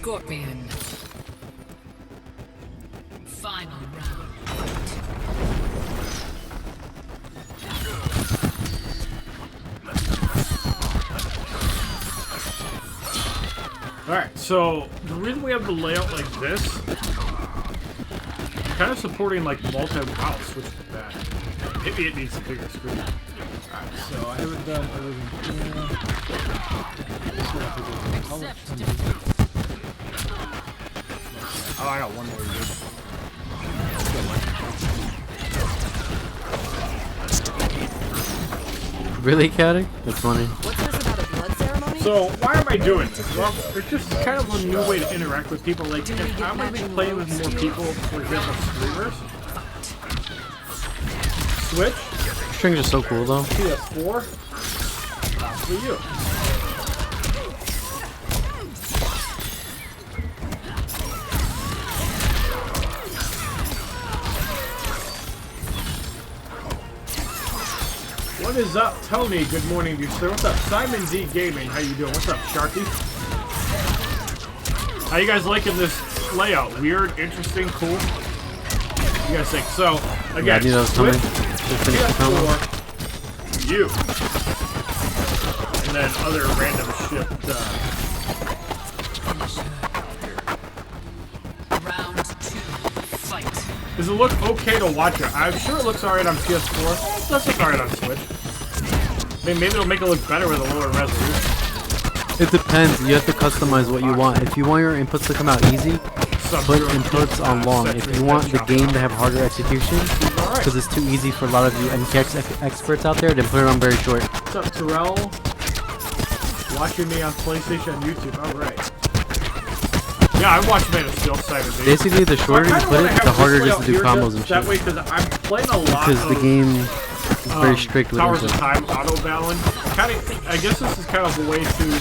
Scorpion. Final round. Alright, so the reason we have the layout like this, kind of supporting like multi-wow, switch to that. Maybe it needs a bigger screen. Alright, so I haven't done everything here. Oh, I got one more to do. Really, Caddy? That's funny. What's this about a blood ceremony? So, why am I doing this? Well, it's just kind of a new way to interact with people. Like, if I'm going to be playing with more people, for example, streamers, Switch, Strings are so cool, though. PS4, that's for you. What is up, Tony? Good morning, you sir. What's up, Simon Z Gaming? How you doing? What's up, Sharky? How you guys liking this layout? Weird, interesting, cool? You guys think? So, again, Yeah, I knew that was coming. Switch, Just finished the promo. PS4, you, and then other random shit. Round 2. Fight. Does it look okay to watch it? I'm sure it looks alright on PS4. It does look alright on Switch. I mean, maybe it'll make it look better with a lower resolution. It depends. You have to customize what you want. If you want your inputs to come out easy, put inputs on long. If you want the game to have harder execution, because it's too easy for a lot of you MKX experts out there, then put it on very short. What's up, Terrell? Watching me on PlayStation and YouTube. Alright. Yeah, I watch Man of Steel side of it. Basically, the shorter you put it, the harder it is to do combos and that shit. way, because I'm playing a lot Because the game is very strict with Towers of inputs. Time auto-battling. I guess this is kind of a way to...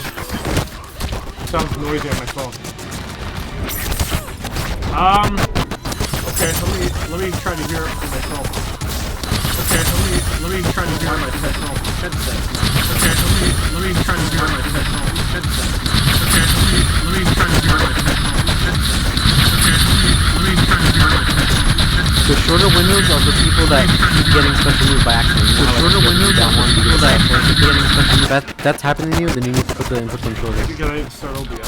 Sounds noisy on my phone. Okay, let me try to hear it on my phone. Okay, let me try to hear my headset. Okay, let me try to hear my headset. Okay, let me try to hear my headset. The shorter windows are for people that keep getting special moves by accident. You know how, like, you down one, people that keep getting special moves. That's happening to you, then you need to put the inputs on shorter. Because I didn't start OBS.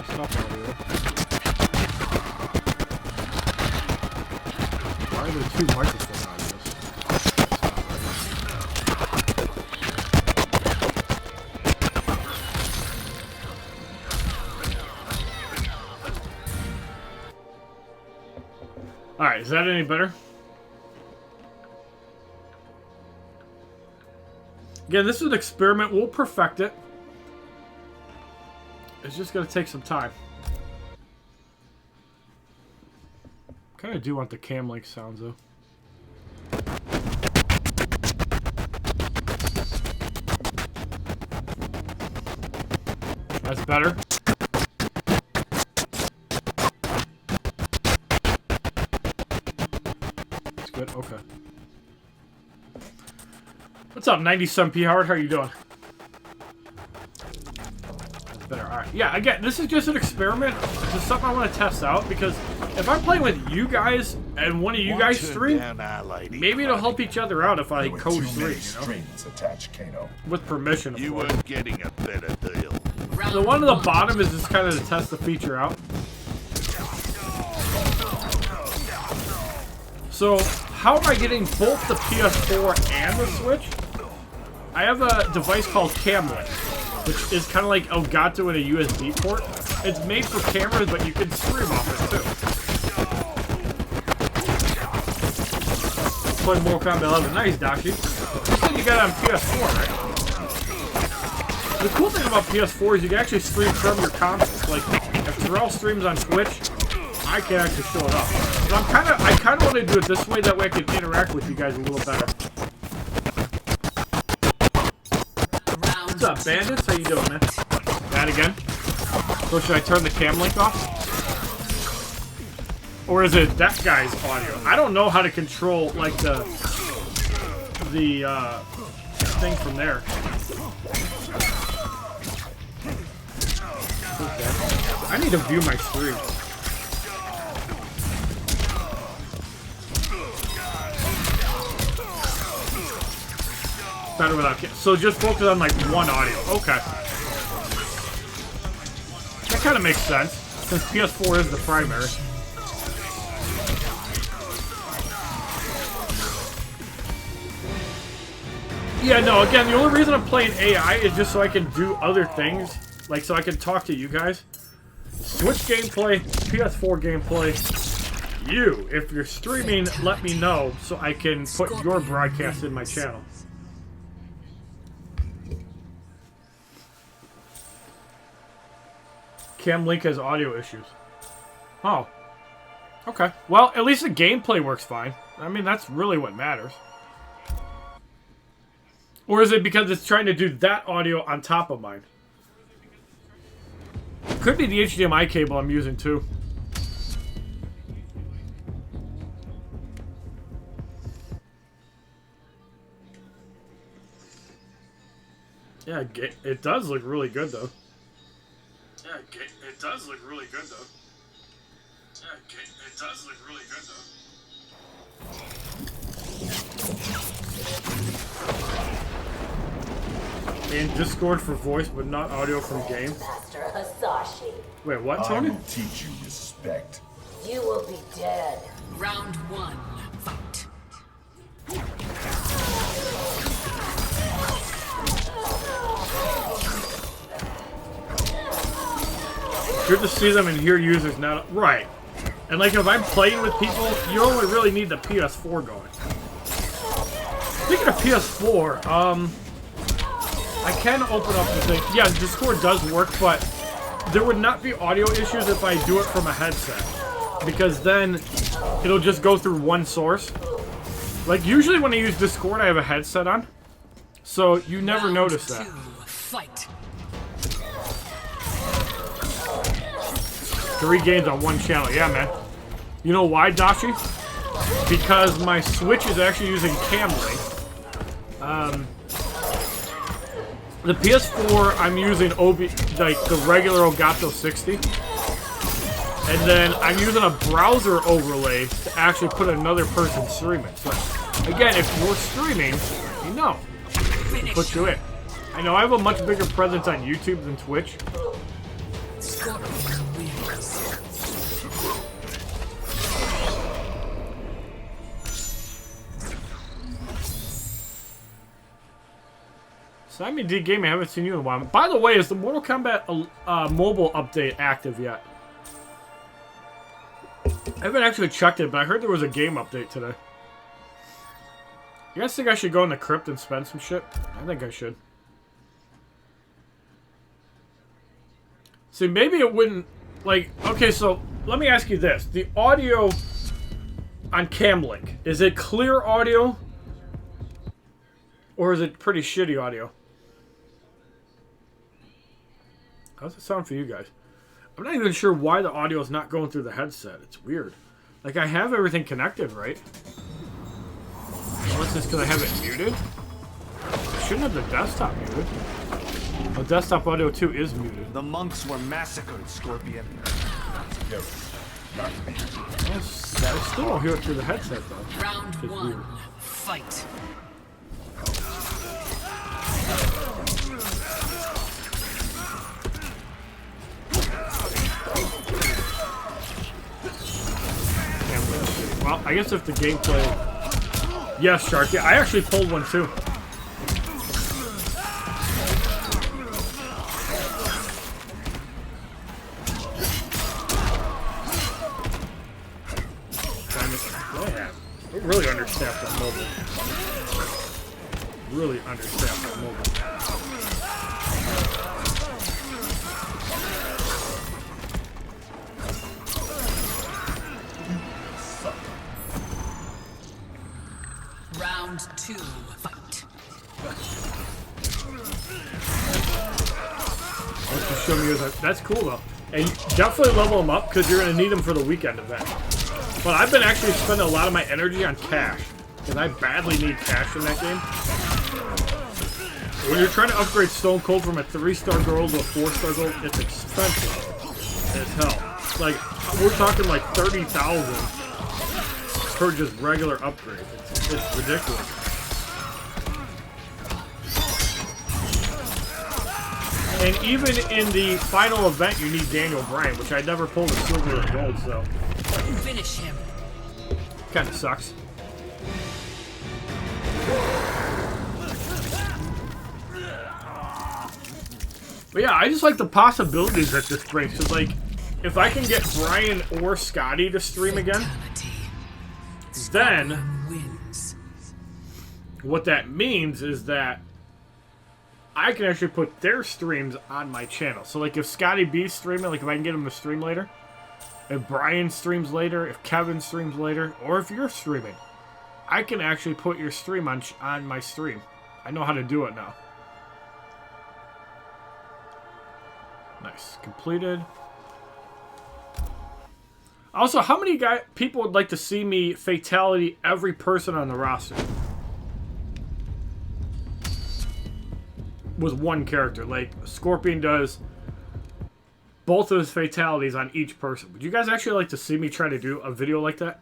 Stop audio. Why are there two microphone audios? Alright, is that any better? Again, this is an experiment. We'll perfect it. It's just going to take some time. Kind of do want the cam link sounds, though. That's better. That's good. Okay. What's up, 97 P Howard? How you doing? That's better. All right. Yeah. Again, this is just an experiment. It's just something I want to test out because if I'm playing with you guys and one of you guys stream, maybe it'll help each other out if I co-stream, you know? With permission, of You course. weren't getting a better deal. The one at the bottom is just kind of to test the feature out. So, how am I getting both the PS4 and the Switch? I have a device called Camlink, which is kind of like Elgato in a USB port. It's made for cameras, but you can stream off it too. Playing Mortal Kombat 11. Nice, Dashi. You said you got it on PS4, right? The cool thing about PS4 is you can actually stream from your console. Like, if Terrell streams on Twitch, I can actually show it up. So I kind of want to do it this way. That way I can interact with you guys a little better. What's up, bandits? How you doing, man? That again? So should I turn the cam link off? Or is it that guy's audio? I don't know how to control, like, the thing from there. I need to view my stream. Better without so just focus on like one audio. Okay. That kind of makes sense since PS4 is the primary. Yeah, no, again, the only reason I'm playing AI is just so I can do other things. Like, so I can talk to you guys. Switch gameplay, PS4 gameplay. You, if you're streaming, let me know so I can put your broadcast in my channel. Cam Link has audio issues. Oh. Okay. Well, at least the gameplay works fine. I mean, that's really what matters. Or is it because it's trying to do that audio on top of mine? Could be the HDMI cable I'm using too. Yeah, it does look really good though. Yeah, it does look really good though. Yeah, it does look really good though. And Discord for voice, but not audio from game. Master Hasashi. Wait, what, Tony? I will teach you respect. You will be dead. Round 1, fight. Good to see them and hear users now. Right. And like if I'm playing with people, you only really need the PS4 going. Speaking of PS4, I can open up the thing. Yeah, Discord does work, but there would not be audio issues if I do it from a headset. Because then it'll just go through one source. Like usually when I use Discord, I have a headset on. So you never notice that. Round 2, fight. 3 games on one channel. Yeah, man. You know why, Dashi? Because my Switch is actually using Cam Link. The PS4, I'm using like the regular Elgato 60. And then I'm using a browser overlay to actually put another person streaming. So, again, if you're streaming, you know. I'll put you in. I know I have a much bigger presence on YouTube than Twitch. Simon D Gaming, I haven't seen you in a while. By the way, is the Mortal Kombat mobile update active yet? I haven't actually checked it, but I heard there was a game update today. You guys think I should go in the crypt and spend some shit? I think I should. See, maybe it wouldn't... Like, okay, so let me ask you this. The audio on Camlink, is it clear audio? Or is it pretty shitty audio? How's it sound for you guys? I'm not even sure why the audio is not going through the headset. It's weird. Like, I have everything connected, right? Unless it's because I have it muted? I shouldn't have the desktop muted. Oh, desktop audio 2 is muted. The monks were massacred, Scorpion. No, not me. I still don't hear it through the headset, though. Round It's 1, weird. fight. Well, I guess if the gameplay... Yes, Sharky. I actually pulled one, too. Yeah. We're really understaffed on mobile. Really understaffed on mobile. Round 2, fight. Show me yours. That's cool though, and definitely level them up because you're gonna need them for the weekend event. But I've been actually spending a lot of my energy on cash because I badly need cash in that game. When you're trying to upgrade Stone Cold from a 3-star gold to a 4-star gold, it's expensive. as hell. Like, we're talking like 30,000 for just regular upgrades. It's ridiculous. And even in the final event, you need Daniel Bryan, which I never pulled a silver or gold, so. Finish him. Kind of sucks. But yeah, I just like the possibilities that this brings. Cause like, if I can get Brian or Scotty to stream again, then what that means is that I can actually put their streams on my channel. So like if Scotty B's streaming, like if I can get him to stream later, if Brian streams later, if Kevin streams later, or if you're streaming, I can actually put your stream on my stream. I know how to do it now. Nice. Completed. Also, how many people would like to see me fatality every person on the roster? With one character. Like, Scorpion does both of his fatalities on each person. Would you guys actually like to see me try to do a video like that?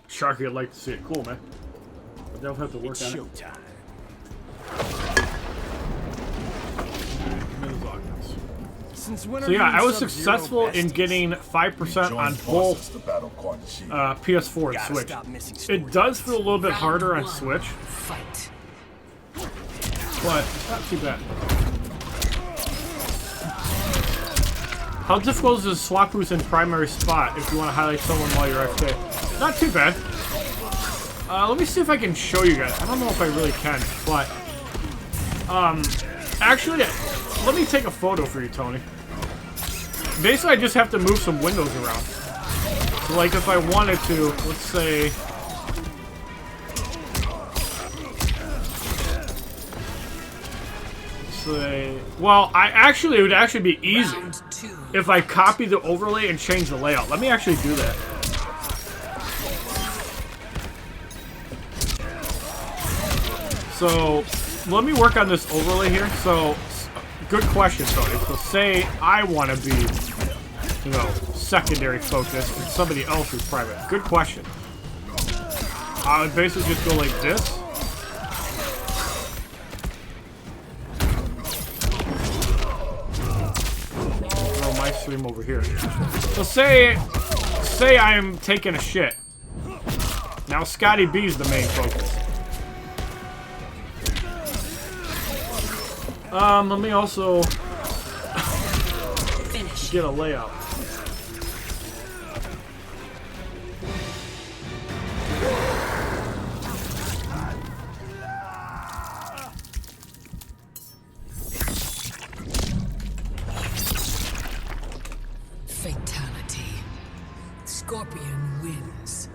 Sharky would like to see it. Cool, man. But they'll have to work on it. Showtime. So yeah, I was successful in getting 5% on both PS4 and Switch. It does feel a little bit harder on Switch, but it's not too bad. How difficult is the swap boost in primary spot if you want to highlight someone while you're AFK? Not too bad. Let me see if I can show you guys. I don't know if I really can, but actually, let me take a photo for you, Tony. Basically, I just have to move some windows around. So, like, if I wanted to, let's say... Well, it would actually be easy if I copy the overlay and change the layout. Let me actually do that. So, let me work on this overlay here. So, good question, Tony. So, say I want to be, you know, secondary focus and somebody else is primary. Good question. I would basically just go like this. Throw my stream over here. So, say I'm taking a shit. Now, Scotty B is the main focus. Let me also get a layout. Fatality. Scorpion wins.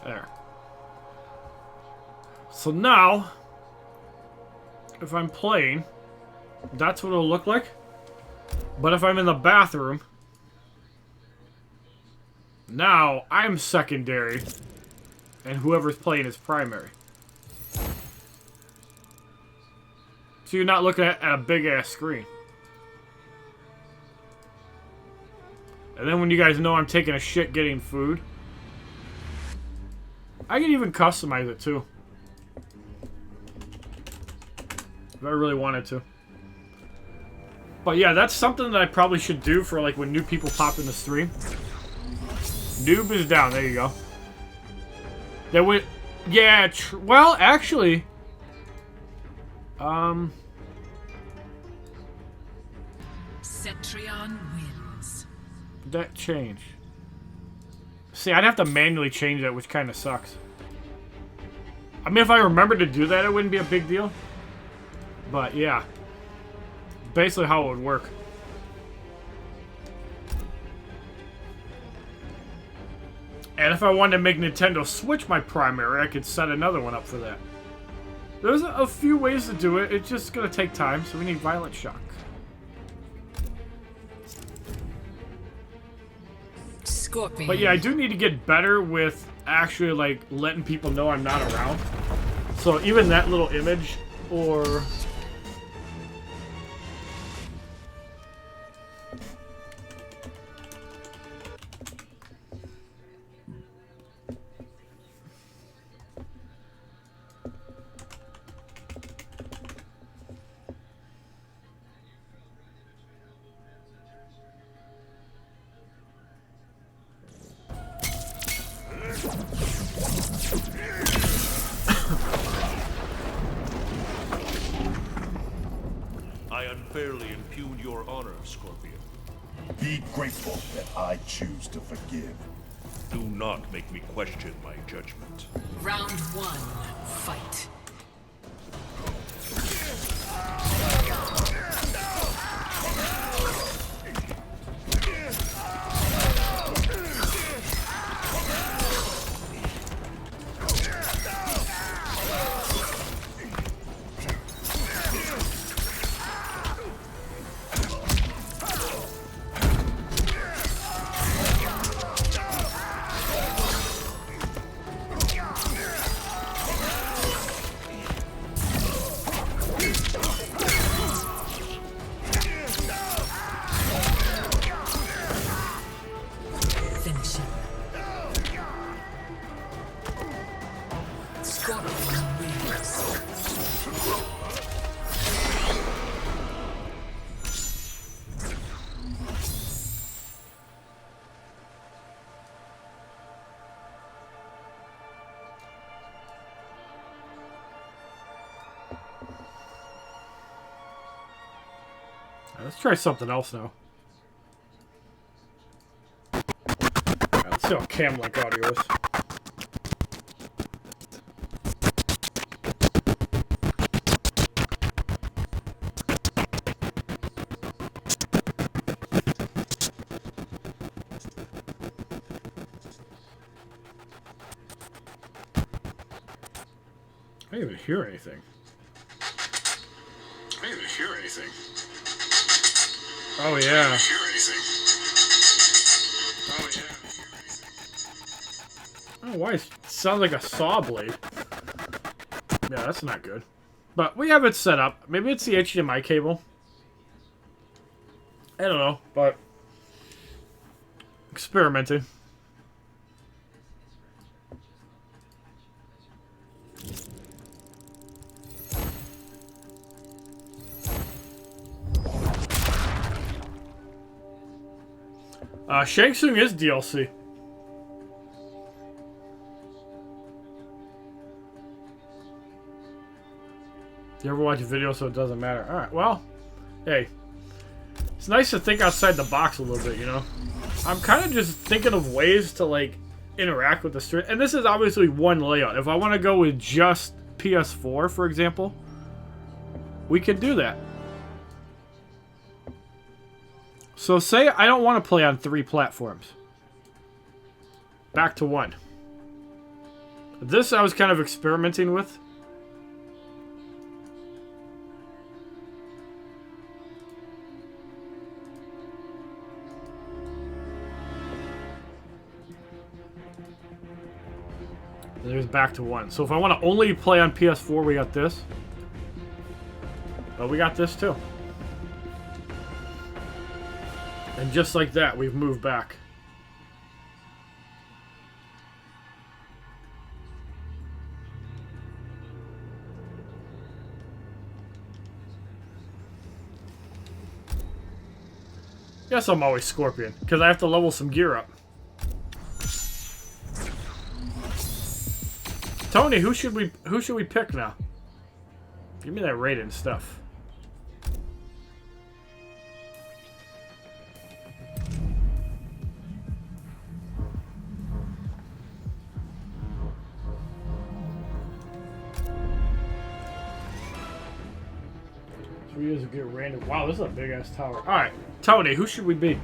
There. So now, if I'm playing, that's what it'll look like. But if I'm in the bathroom, now I'm secondary, and whoever's playing is primary. So you're not looking at a big-ass screen. And then when you guys know I'm taking a shit getting food, I can even customize it too. If I really wanted to. But yeah, that's something that I probably should do for like when new people pop in the stream. Noob is down, there you go. That would, yeah, well, actually, Cetrion wins. that change. See, I'd have to manually change that, which kind of sucks. I mean, if I remember to do that, it wouldn't be a big deal. But, yeah. Basically how it would work. And if I wanted to make Nintendo Switch my primary, I could set another one up for that. There's a few ways to do it. It's just gonna take time, so we need Violent Shock. Scorpion. But yeah, I do need to get better with actually, like, letting people know I'm not around. So even that little image, or... I unfairly impugn your honor, Scorpion. Be grateful that I choose to forgive. Do not make me question my judgment. Round 1. Fight. Finish him. Scorpion wins. Let's try something else now. Alright, let's see how cam-like audio is. I didn't even hear anything. I didn't even hear anything. Oh yeah. I didn't even hear anything. Oh yeah. Oh, why it sounds like a saw blade. Yeah, that's not good. But we have it set up. Maybe it's the HDMI cable. I don't know, but experimenting. Shang Tsung is DLC. You ever watch a video so it doesn't matter? Alright, well, hey. It's nice to think outside the box a little bit, you know? I'm kind of just thinking of ways to, like, interact with the stream. And this is obviously one layout. If I want to go with just PS4, for example, we can do that. So say I don't want to play on 3 platforms. Back to 1. This I was kind of experimenting with. There's back to 1. So if I want to only play on PS4, we got this. But we got this too. And just like that, we've moved back. Yes, I'm always Scorpion, because I have to level some gear up. Tony, who should we pick now? Give me that Raiden stuff. Years of get random. Wow, this is a big ass tower. All right, Tony, who should we be?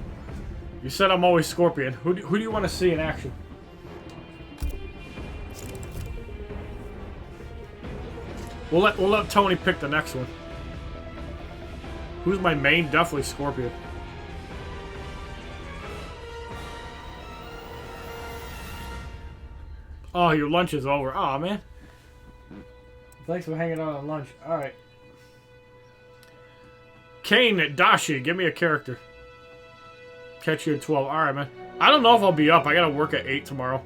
You said I'm always Scorpion. Who do you want to see in action? We'll let Tony pick the next one. Who's my main? Definitely Scorpion. Oh, your lunch is over. Aw, man. Thanks for hanging out on lunch. Alright. Kane at Dashi, give me a character. Catch you at 12. Alright, man. I don't know if I'll be up. I gotta work at 8 tomorrow.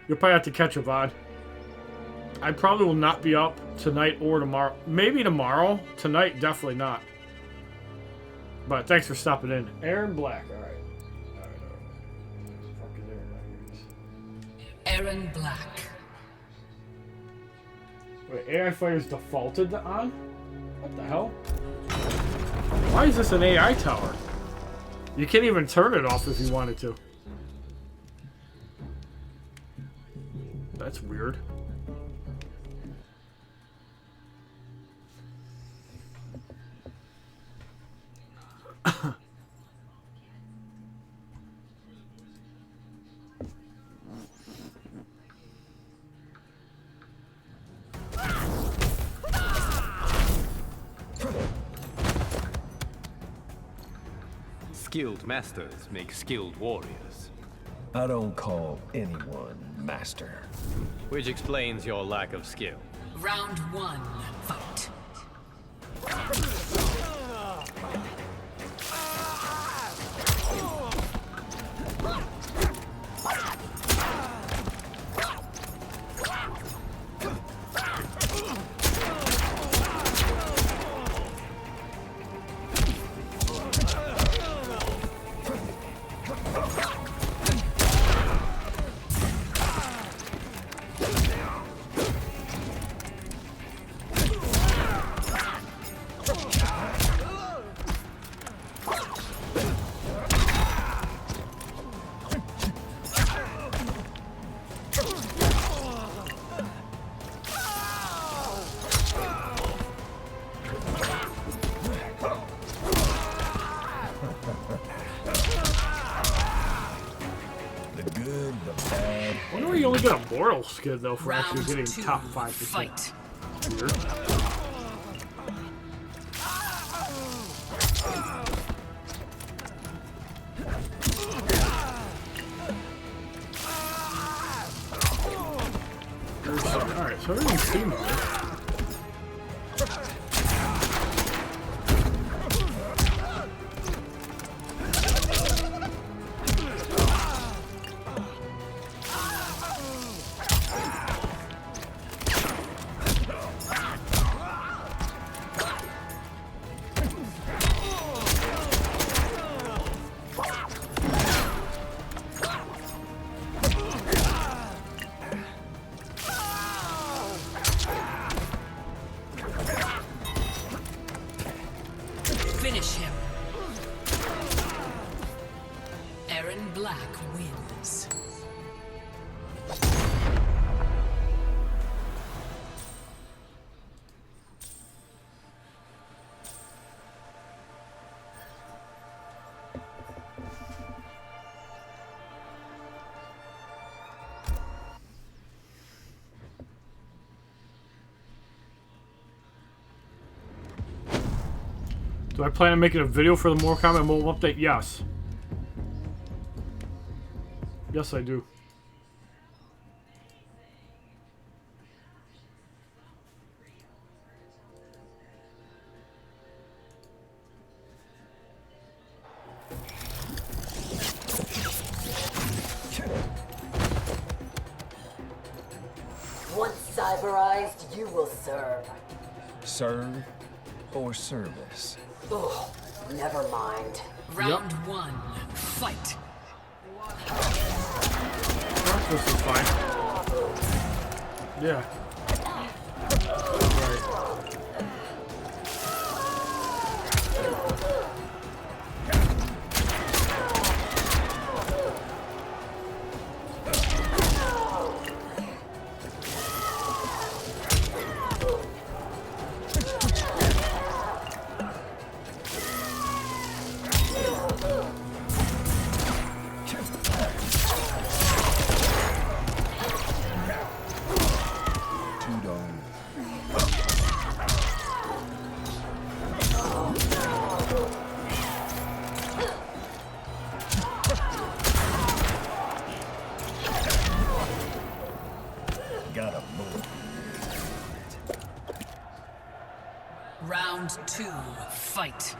You'll probably have to catch a VOD. I probably will not be up tonight or tomorrow. Maybe tomorrow. Tonight, definitely not. But thanks for stopping in. Aaron Black. Alright. Aaron Black. Wait, AI Fighter's defaulted on? What the hell? Why is this an AI tower? You can't even turn it off if you wanted to. That's weird. Skilled masters make skilled warriors. I don't call anyone master. Which explains your lack of skill. Round 1, fight. Moral skid though for actually getting Round 2, top 5%. Fight. Weird. Alright, so everything seems good. Finish him. Aaron Black wins. Do I plan on making a video for the Mortal Kombat mobile update? Yes. Yes, I do. Once cyberized, you will serve. Serve or service? Ugh, never mind. Round 1, fight. This is fine. Yeah. Right. Round 2, fight.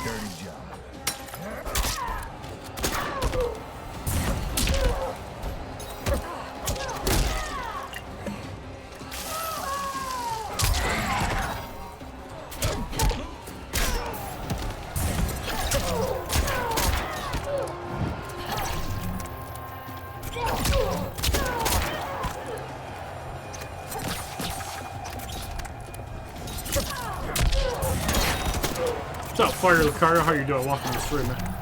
Dirty job. What's up, Fire Lucario? How you doing? Welcome to the stream, man.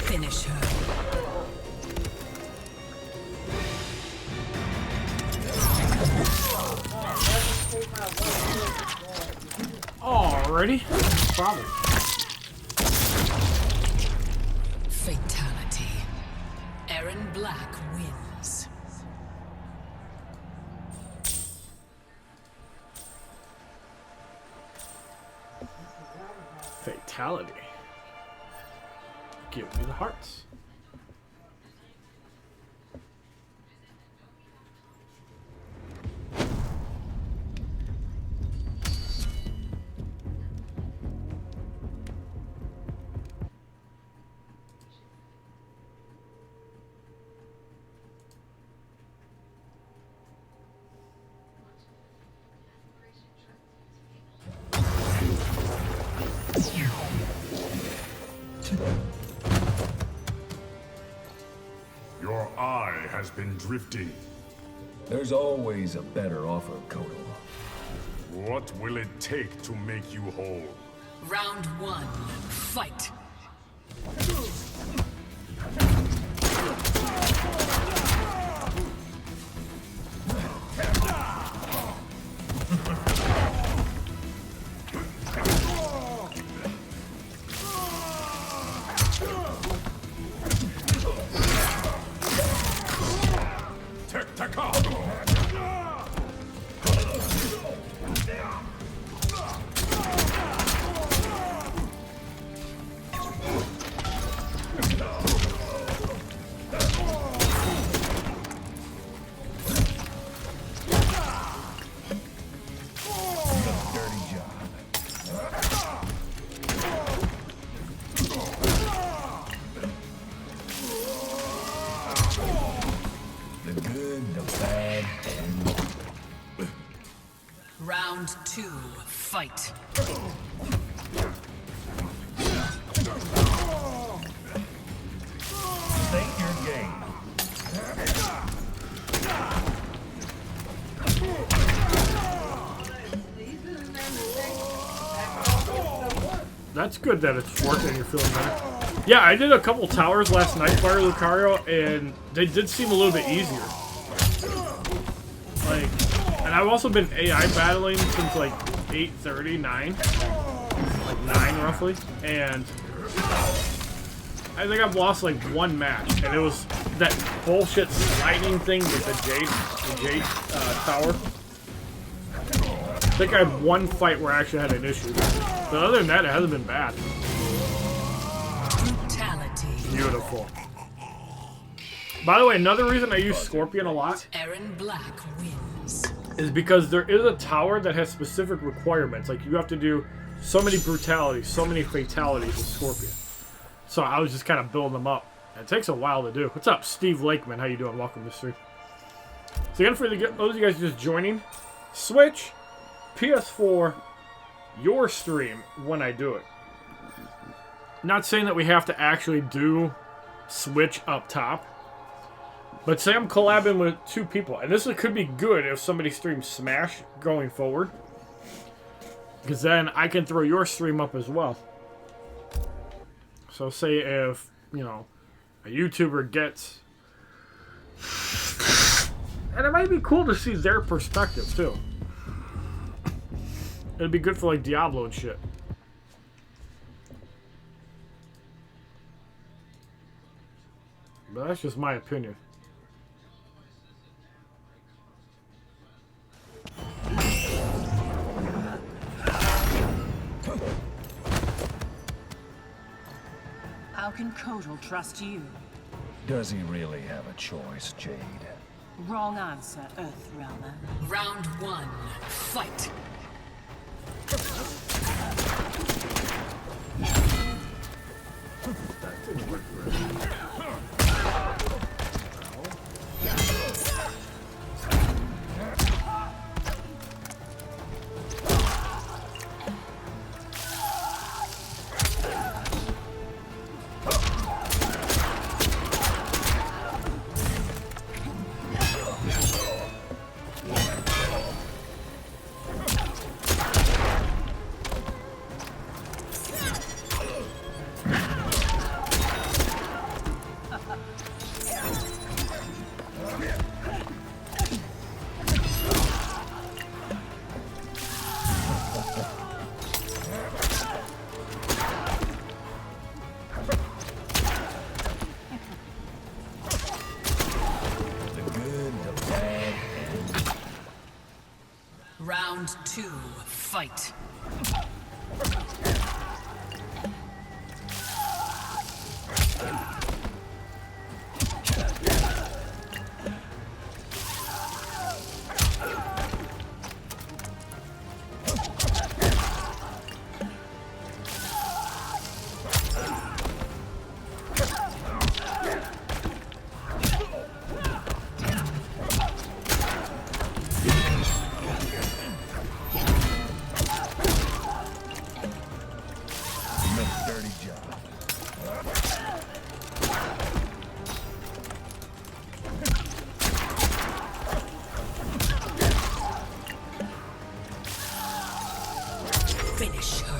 Finish her. Alrighty. Problem. Fatality. Aaron Black wins. Fatality. Give me the hearts. Your eye has been drifting. There's always a better offer, Kodo. What will it take to make you whole? Round 1, fight. Round 2, fight. State your game. That's good that it's working and you're feeling better. Yeah, I did a couple towers last night, Fire Lucario, and they did seem a little bit easier. Like, and I've also been AI battling since like 8:30, 9. Like 9 roughly. And I think I've lost like one match. And it was that bullshit sliding thing with the Jade tower. I think I had one fight where I actually had an issue. But other than that, it hasn't been bad. Brutality. Beautiful. By the way, another reason I use Scorpion a lot Aaron Black wins. is because there is a tower that has specific requirements. Like, you have to do so many brutalities, so many fatalities with Scorpion. So I was just kind of building them up. It takes a while to do. What's up, Steve Lakeman? How you doing? Welcome to the stream. So again, for those of you guys just joining, Switch, PS4, your stream when I do it. Not saying that we have to actually do Switch up top, but say I'm collabing with 2 people, and this could be good if somebody streams Smash going forward, because then I can throw your stream up as well. So say if, you know, a YouTuber gets... And it might be cool to see their perspective, too. It'd be good for, like, Diablo and shit. But that's just my opinion. How can Kotal trust you? Does he really have a choice, Jade? Wrong answer, Earthrealmer. Round 1, fight. That didn't work very Round 2, fight. Finish her.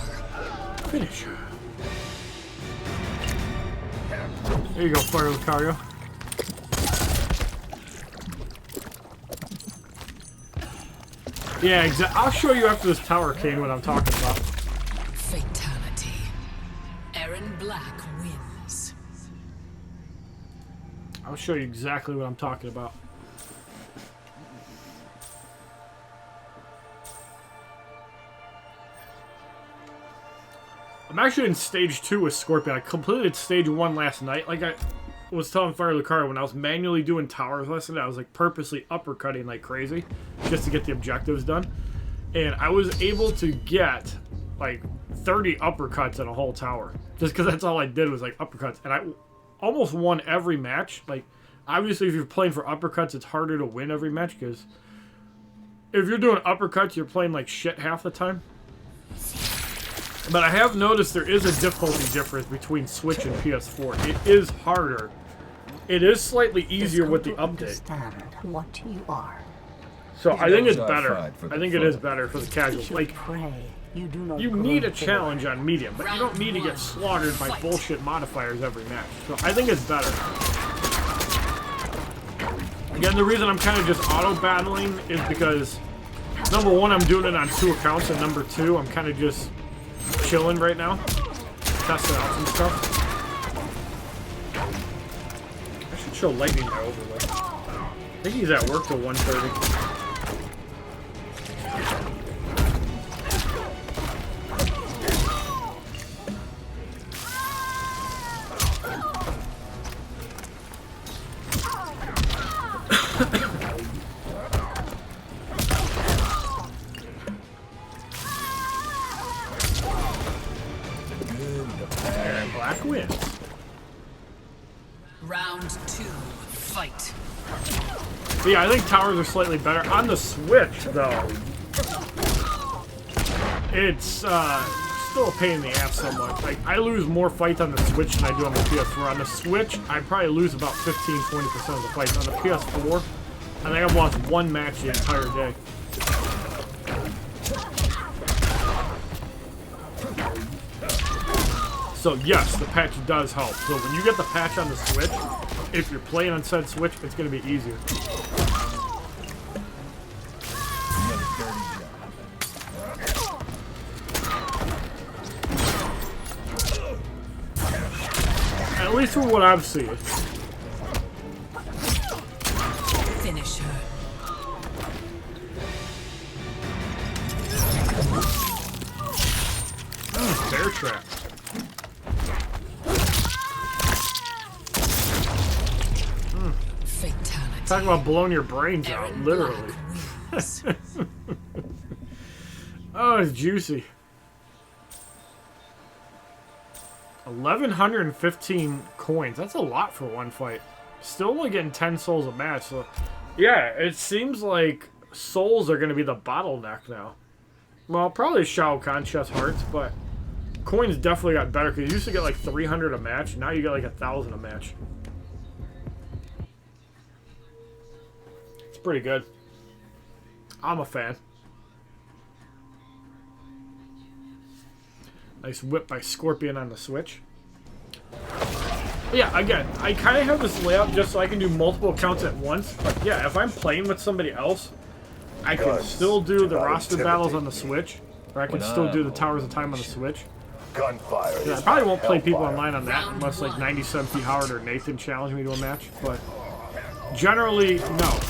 Finish her. There you go, Fire Lucario. Yeah, exactly. I'll show you after this Tower King what I'm talking about. Fatality. Aaron Black wins. I'll show you exactly what I'm talking about. I'm actually in stage 2 with Scorpion. I completed stage 1 last night. Like I was telling Fire Lucario, when I was manually doing towers last night, I was like purposely uppercutting like crazy just to get the objectives done. And I was able to get like 30 uppercuts in a whole tower. Just because that's all I did was like uppercuts. And I almost won every match. Like, obviously if you're playing for uppercuts, it's harder to win every match because if you're doing uppercuts, you're playing like shit half the time. But I have noticed there is a difficulty difference between Switch and PS4. It is harder. It is slightly easier with the update. What you are. So I think it's better. I think it is better for the casuals. Like, you need a challenge on medium, but you don't need to get slaughtered by bullshit modifiers every match. So I think it's better. Again, the reason I'm kind of just auto-battling is because, number one, I'm doing it on 2 accounts, and number 2, I'm kind of just chilling right now, testing out some stuff. I should show Lightning my overlay. I think he's at work till 1:30. Black wins. Round 2, fight. But yeah, I think towers are slightly better. On the Switch, though, it's still a pain in the ass somewhat. Like, I lose more fights on the Switch than I do on the PS4. On the Switch, I probably lose about 15-20% of the fights. On the PS4, I think I've lost 1 match the entire day. So yes, the patch does help. So when you get the patch on the Switch, if you're playing on said Switch, it's going to be easier. At least from what I've seen. trap. Fatality. Talk about blowing your brains out, Aaron literally. Black wins. Oh, it's juicy. 1,115 coins. That's a lot for one fight. Still only getting 10 souls a match. So, yeah, it seems like souls are going to be the bottleneck now. Well, probably Shao Kahn chest hearts, but coins definitely got better because you used to get like 300 a match. Now you get like 1,000 a match. It's pretty good. I'm a fan. Nice whip by Scorpion on the Switch. Yeah, again, I kind of have this layout just so I can do multiple accounts at once. But yeah, if I'm playing with somebody else, I can still do the roster battles on the Switch. Or I can still do the Towers of Time on the Switch. Gunfire. Yeah, I probably won't play people online on that unless like 97 Feet Howard or Nathan challenge me to a match. But generally, no.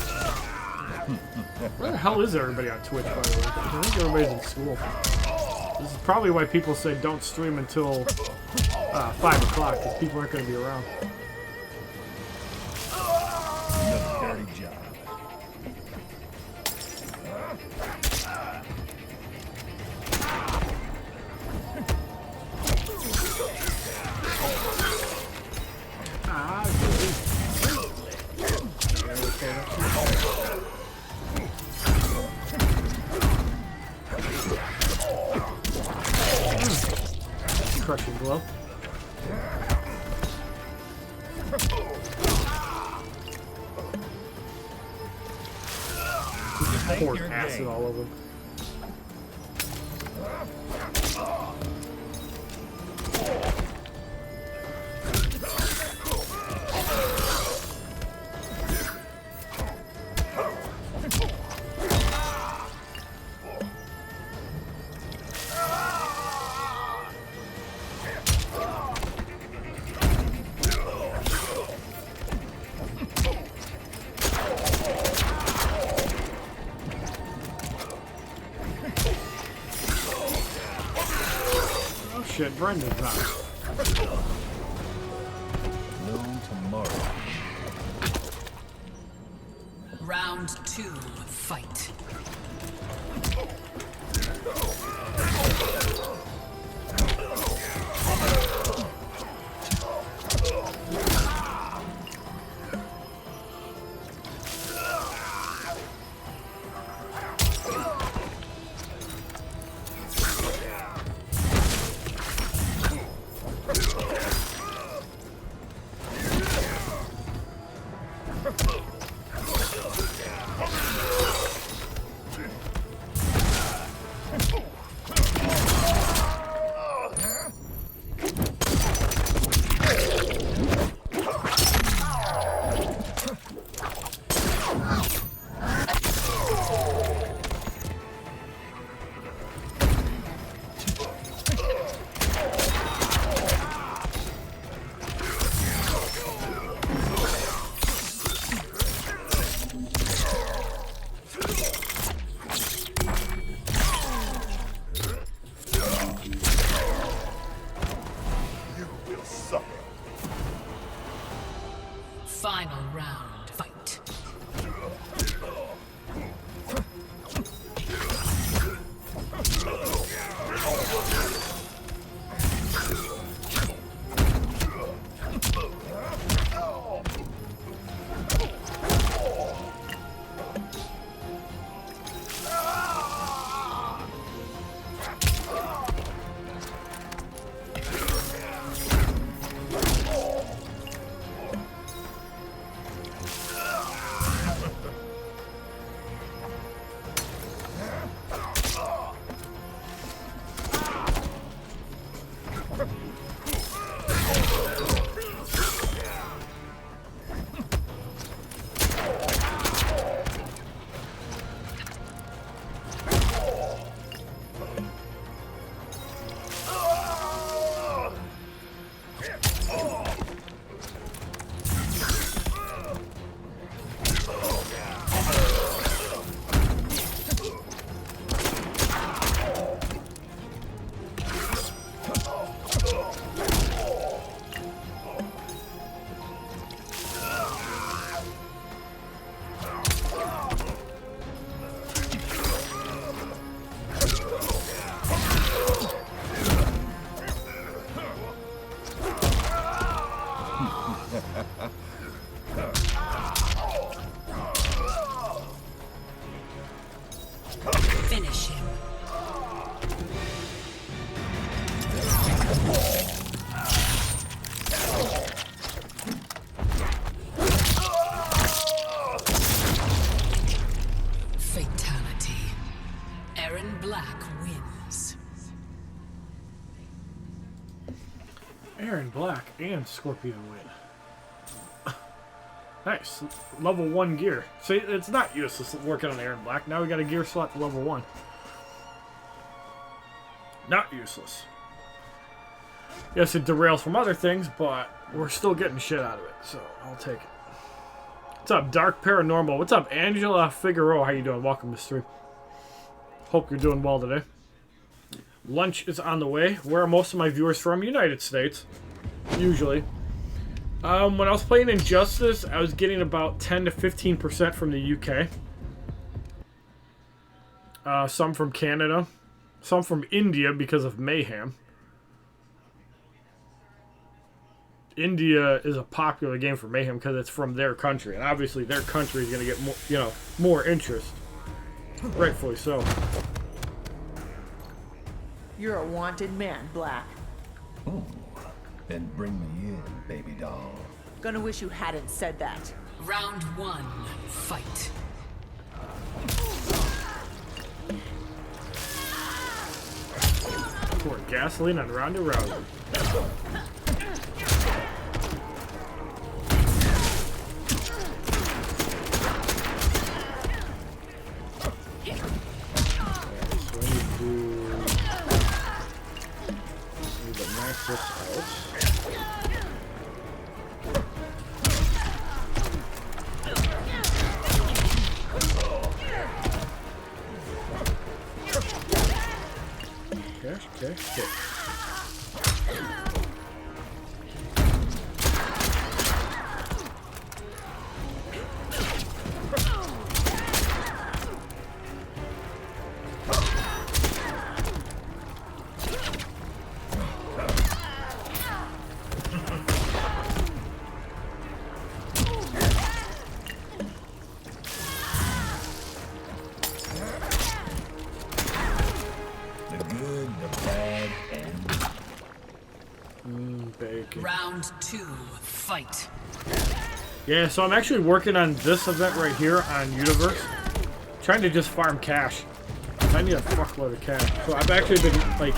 Where the hell is everybody on Twitch, by the way? I think everybody's in school. This is probably why people say don't stream until 5 o'clock, because people aren't going to be around. Another dirty job. Crushing blow. Just poured acid all over him. Shit, Brendan's out. Noon tomorrow. Round 2, fight. Final round, fight. Finish him. Fatality. Aaron Black wins. Aaron Black and Scorpion win. Nice. Level 1 gear. See, it's not useless working on Aaron Black. Now we got a gear slot to level 1. Not useless. Yes, it derails from other things, but we're still getting shit out of it, so I'll take it. What's up, Dark Paranormal? What's up, Angela Figueroa? How you doing? Welcome to the stream. Hope you're doing well today. Lunch is on the way. Where are most of my viewers from? United States. Usually. When I was playing Injustice, I was getting about 10 to 15% from the UK. Some from Canada. Some from India because of Mayhem. India is a popular game for Mayhem because it's from their country. And obviously their country is going to get more, more interest. Rightfully so. You're a wanted man, Black. Ooh, then bring me in, baby doll. Gonna wish you hadn't said that. Round 1, fight. Pour gasoline on Ronda Rousey. This out. Okay. Round 2, fight. Yeah, so I'm actually working on this event right here on Universe. Trying to just farm cash. I need a fuckload of cash. So I've actually been, like...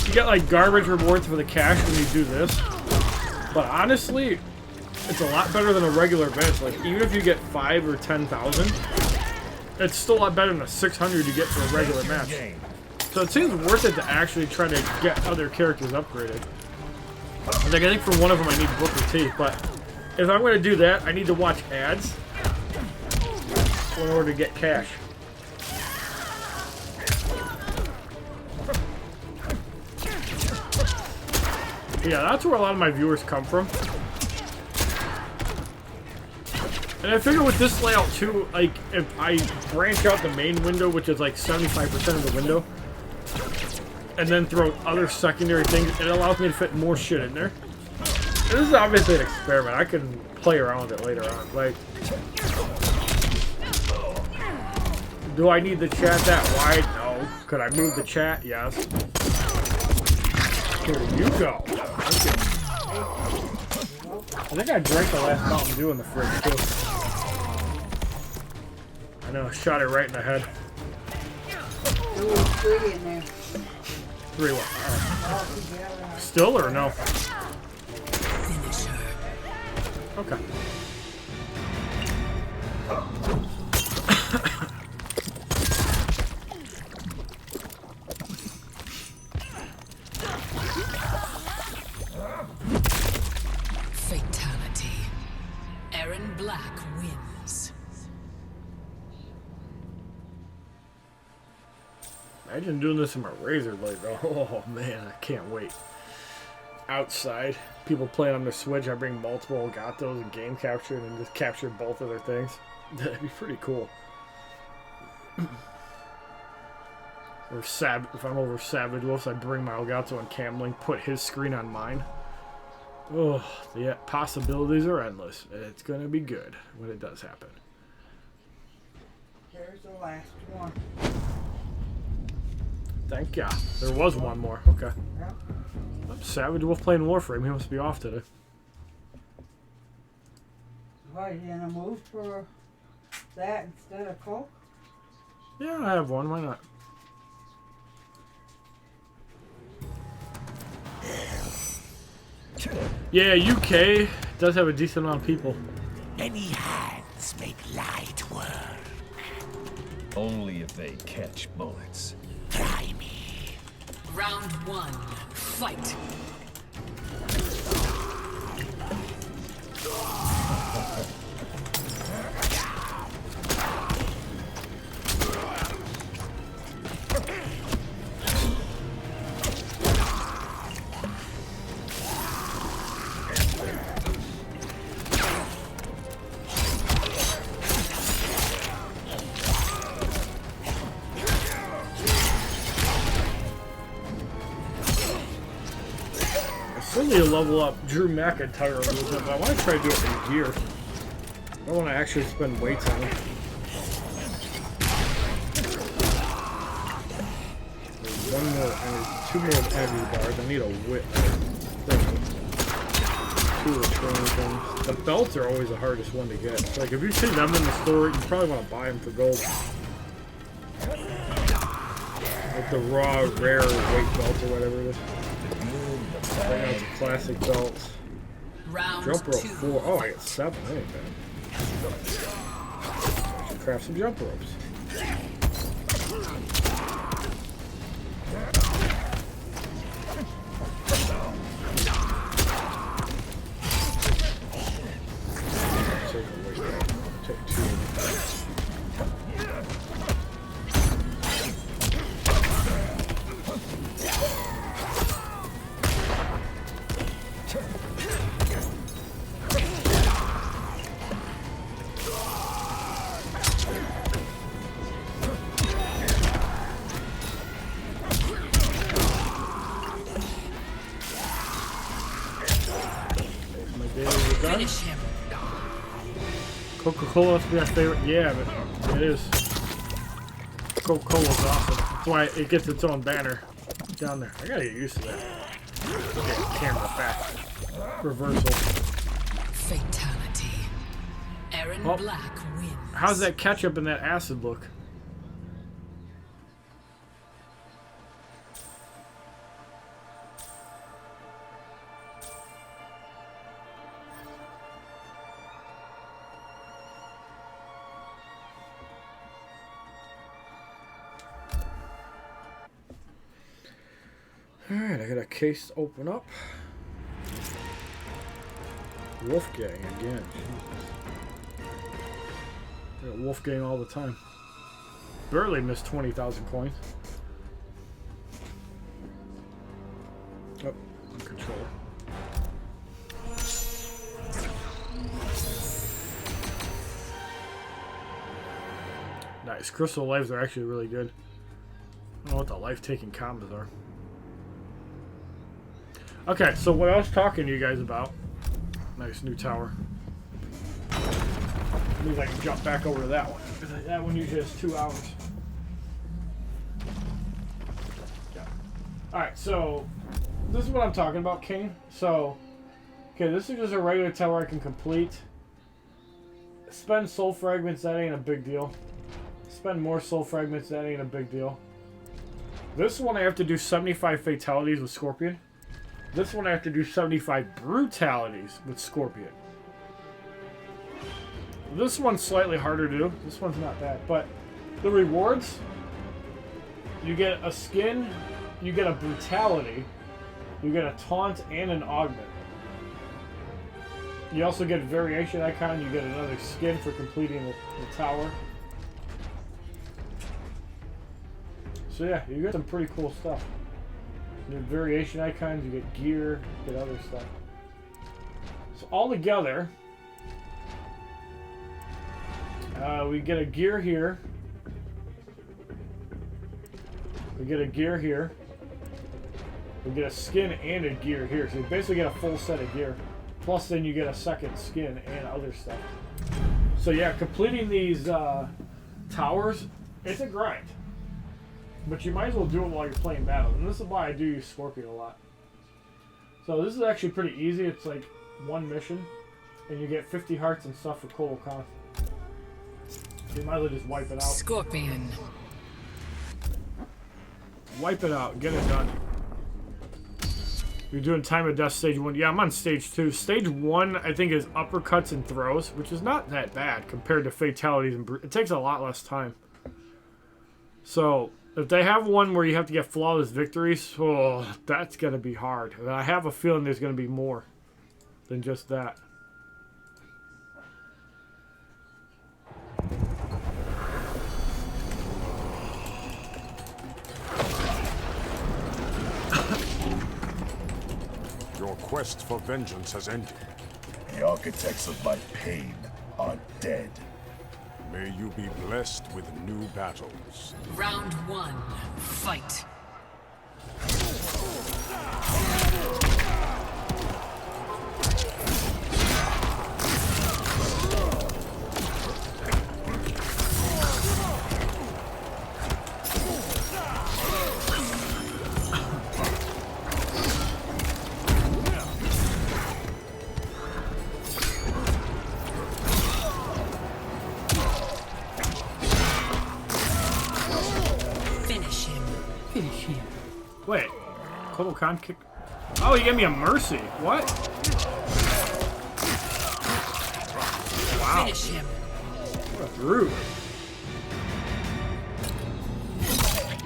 You get, like, garbage rewards for the cash when you do this. But honestly, it's a lot better than a regular event. Like, even if you get 5 or 10,000, it's still a lot better than a 600 you get for a regular match. So it seems worth it to actually try to get other characters upgraded. Like, I think for one of them I need Booker T, but if I'm going to do that, I need to watch ads in order to get cash. Yeah, that's where a lot of my viewers come from. And I figure with this layout too, like, if I branch out the main window, which is like 75% of the window, and then throw other secondary things, it allows me to fit more shit in there. And this is obviously an experiment. I can play around with it later on. Like, do I need the chat that wide? No. Could I move the chat? Yes. Here you go. Okay. I think I drank the last Mountain Dew in the fridge too. I know, shot it right in the head. There was 3 in there. 3 what? Still or no? Finish her. Okay. Fatality. Aaron Black wins. Imagine doing this in my Razor Blade, though. Oh man, I can't wait. Outside, people playing on their Switch. I bring multiple Elgatos and game capture and just capture both of their things. That'd be pretty cool. Or if I'm over Savage Wolves, I bring my Elgato and Camlink, put his screen on mine. Oh, the possibilities are endless. It's gonna be good when it does happen. There's the last one. Thank God. There was one more. Okay. Yep. Savage Wolf playing Warframe. He must be off today. Why, you gonna move for that instead of Coke? Yeah, I have one. Why not? Yeah, UK does have a decent amount of people. Any hands make light work. Only if they catch bullets. Try me. Round 1, fight. To level up Drew McIntyre a little bit, but I want to try to do it in gear. I don't want to actually spend weights on him. There's one more, two more energy bars. I need a whip. Two of the training things. The belts are always the hardest one to get. Like if you see them in the store, you probably want to buy them for gold. Like the raw, rare weight belts or whatever it is. Right now it's a classic belt. Round Jump rope 2. 4. Oh, I got 7. That ain't bad. I should craft some jump ropes. Take 2 of them. Finish him. Coca-Cola must be my favorite. Yeah, but it is. Coca-Cola's awesome. That's why it gets its own banner down there. I gotta get used to that. Okay, camera back. Reversal. Fatality. Aaron Black wins. How's that ketchup and that acid look? Alright, I got a case to open up. Wolfgang again. I got Wolfgang all the time. Barely missed 20,000 coins. Oh, controller. Nice. Crystal lives are actually really good. I don't know what the life-taking combos are. Okay, so what I was talking to you guys about. Nice new tower. Maybe I can jump back over to that one. That one usually has 2 hours. Yeah. Alright, so this is what I'm talking about, King. So, okay, this is just a regular tower I can complete. Spend soul fragments, that ain't a big deal. Spend more soul fragments, that ain't a big deal. This one I have to do 75 fatalities with Scorpion. This one I have to do 75 brutalities with Scorpion. This one's slightly harder to do. This one's not bad. But the rewards, you get a skin, you get a brutality, you get a taunt, and an augment. You also get a variation icon, you get another skin for completing the tower. So yeah, you get some pretty cool stuff. You get variation icons, you get gear, you get other stuff. So all together, we get a gear here. We get a gear here. You get a skin and a gear here. So you basically get a full set of gear. Plus then you get a second skin and other stuff. So yeah, completing these towers, it's a grind. But you might as well do it while you're playing battle. And this is why I do use Scorpion a lot. So this is actually pretty easy. It's like one mission. And you get 50 hearts and stuff for Kotal Khan. So you might as well just wipe it out. Scorpion. Wipe it out. Get it done. You're doing Time of Death stage 1. Yeah, I'm on stage 2. Stage 1, I think, is uppercuts and throws, which is not that bad compared to fatalities. And it takes a lot less time. So, if they have one where you have to get flawless victories, oh, that's going to be hard. And I have a feeling there's going to be more than just that. Your quest for vengeance has ended. The architects of my pain are dead. May you be blessed with new battles. Round 1. Fight. Wait, Kotal Khan kick. Oh, he gave me a mercy. What? Wow. Finish him. What a brute.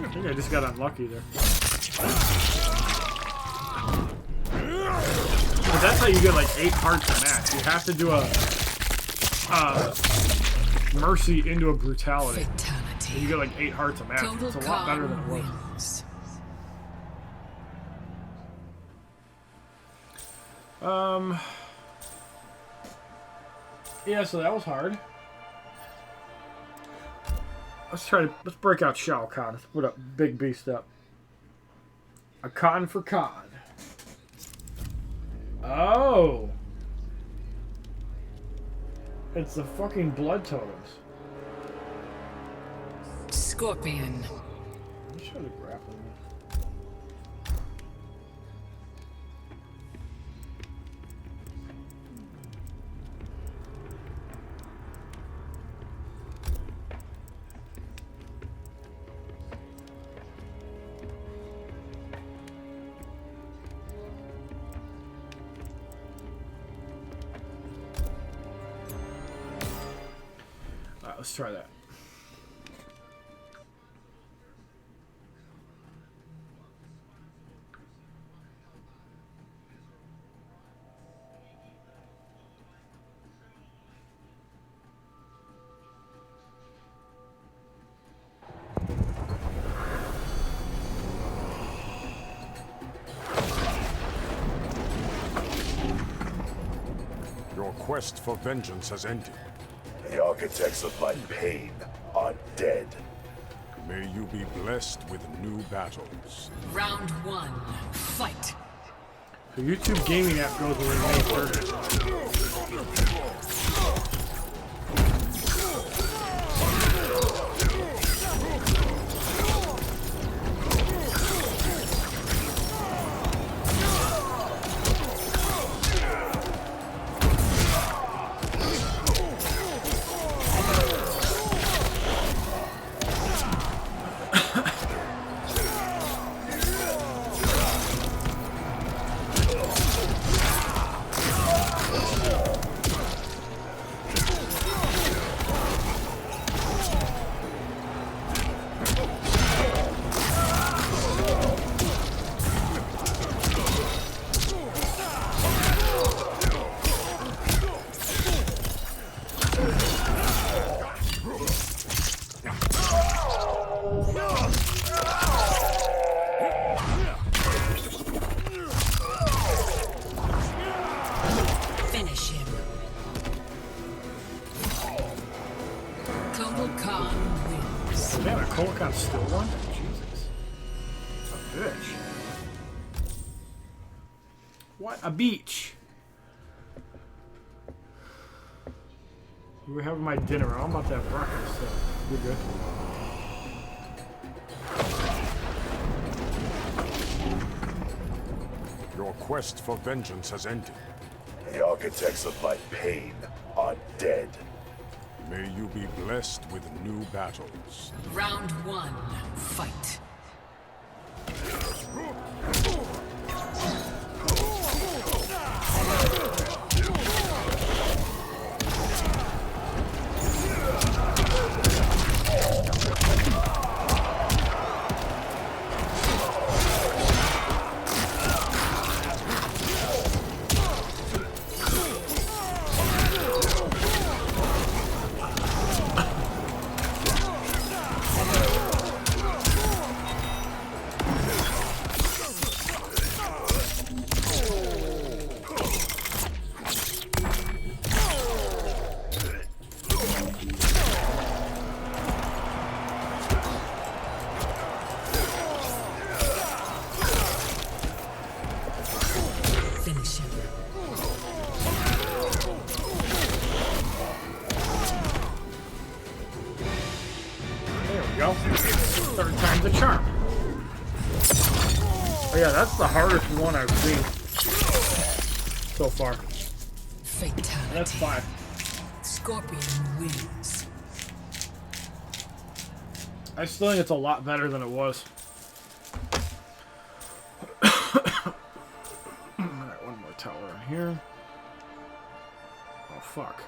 I think I just got unlucky there. But that's how you get like 8 hearts a match. You have to do a mercy into a brutality. Fatality. And you get like 8 hearts a match. It's a lot better than it was. Yeah, so that was hard. Let's break out Shao Kahn. Let's put a big beast up. A Khan for Khan. Oh! It's the fucking blood totems. Scorpion. I'm just trying to grapple me. Let's try that. Your quest for vengeance has ended. The architects of my pain are dead. May you be blessed with new battles. Round 1. Fight. The YouTube gaming app goes away May 3rd. Damn, a Kotal Khan still won? Jesus. A bitch. a beach. We're having my dinner. I'm about to have breakfast, so we're good. Your quest for vengeance has ended. The architects of my pain are dead. May you be blessed with new battles. Round 1, fight. Third time's a charm. Oh yeah, that's the hardest one I've seen so far. Fatality. That's 5. Scorpion wins. I still think it's a lot better than it was. Alright, one more tower in here. Oh fuck.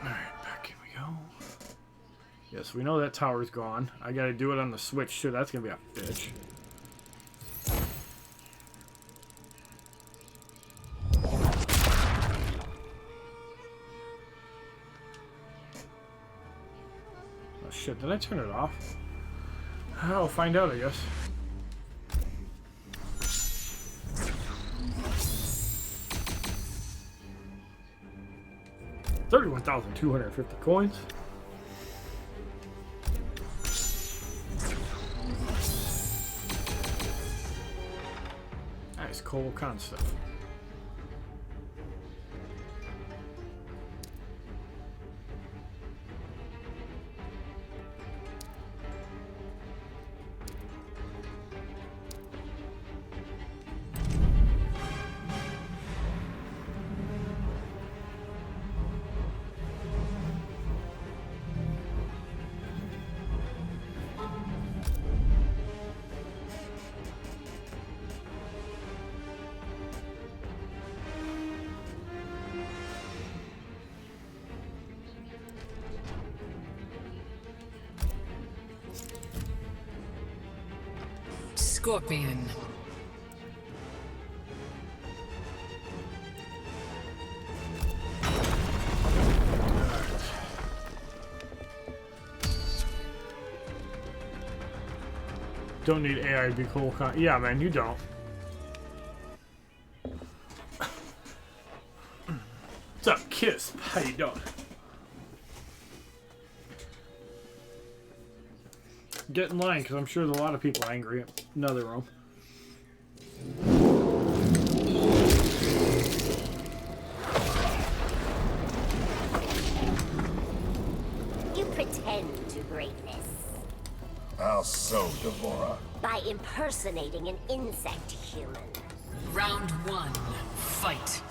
Alright, back in we go. Yes, we know that tower's gone. I gotta do it on the Switch too. That's gonna be a bitch. Oh shit, did I turn it off? I'll find out, I guess. $31,250 coins. Nice Cole Con stuff. Scorpion. Don't need AI to be cool. Yeah, man, you don't. What's up, Kiss? How you doing? Get in line, because I'm sure there's a lot of people angry. Another room. You pretend to greatness. How so, Devora? By impersonating an insect human. Round 1, fight.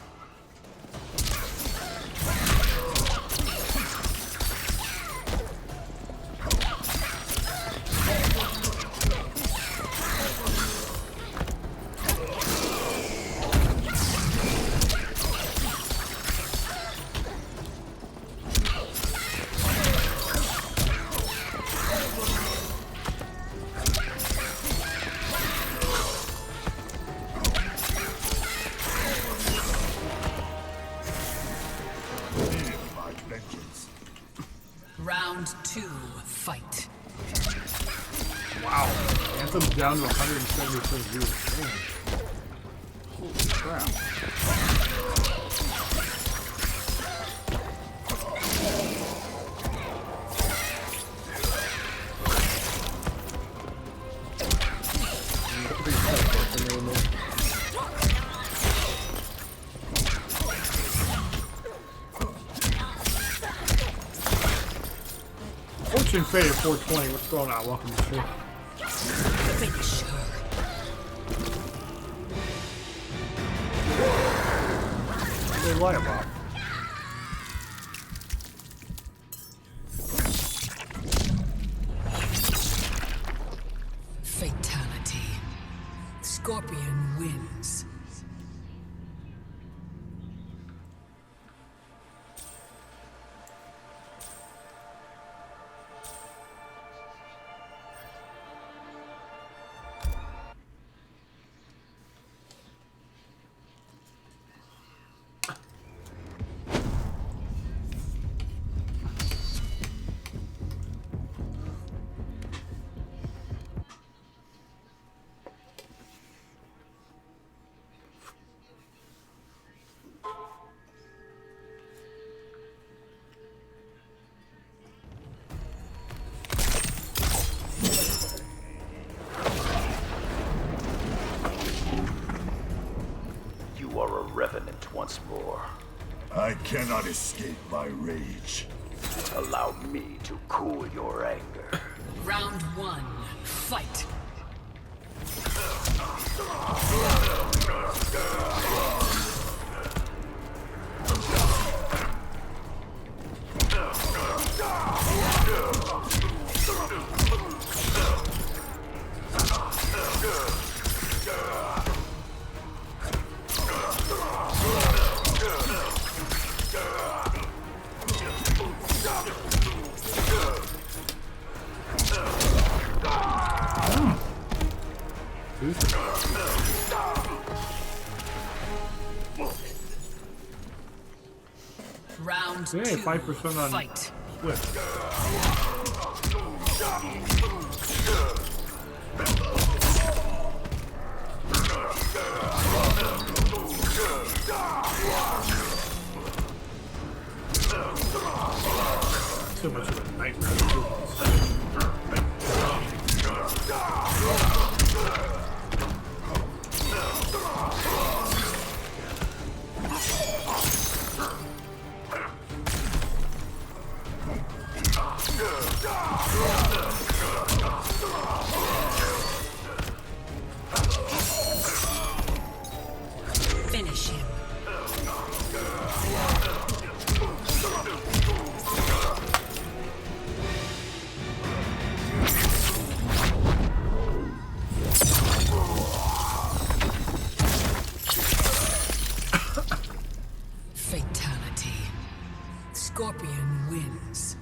Round 2, fight. Wow. Anthem's down to 176 views. Damn. Holy crap. Faded 420, what's going on? Welcome to the stream. Finish her. What do they lie about? Fatality. Scorpion wins. Once more. I cannot escape my rage. Allow me to cool your anger. Round 1, fight. Round 2, 5% on fight. Swift. Too much of a nightmare. Finish him. Fatality. Scorpion wins.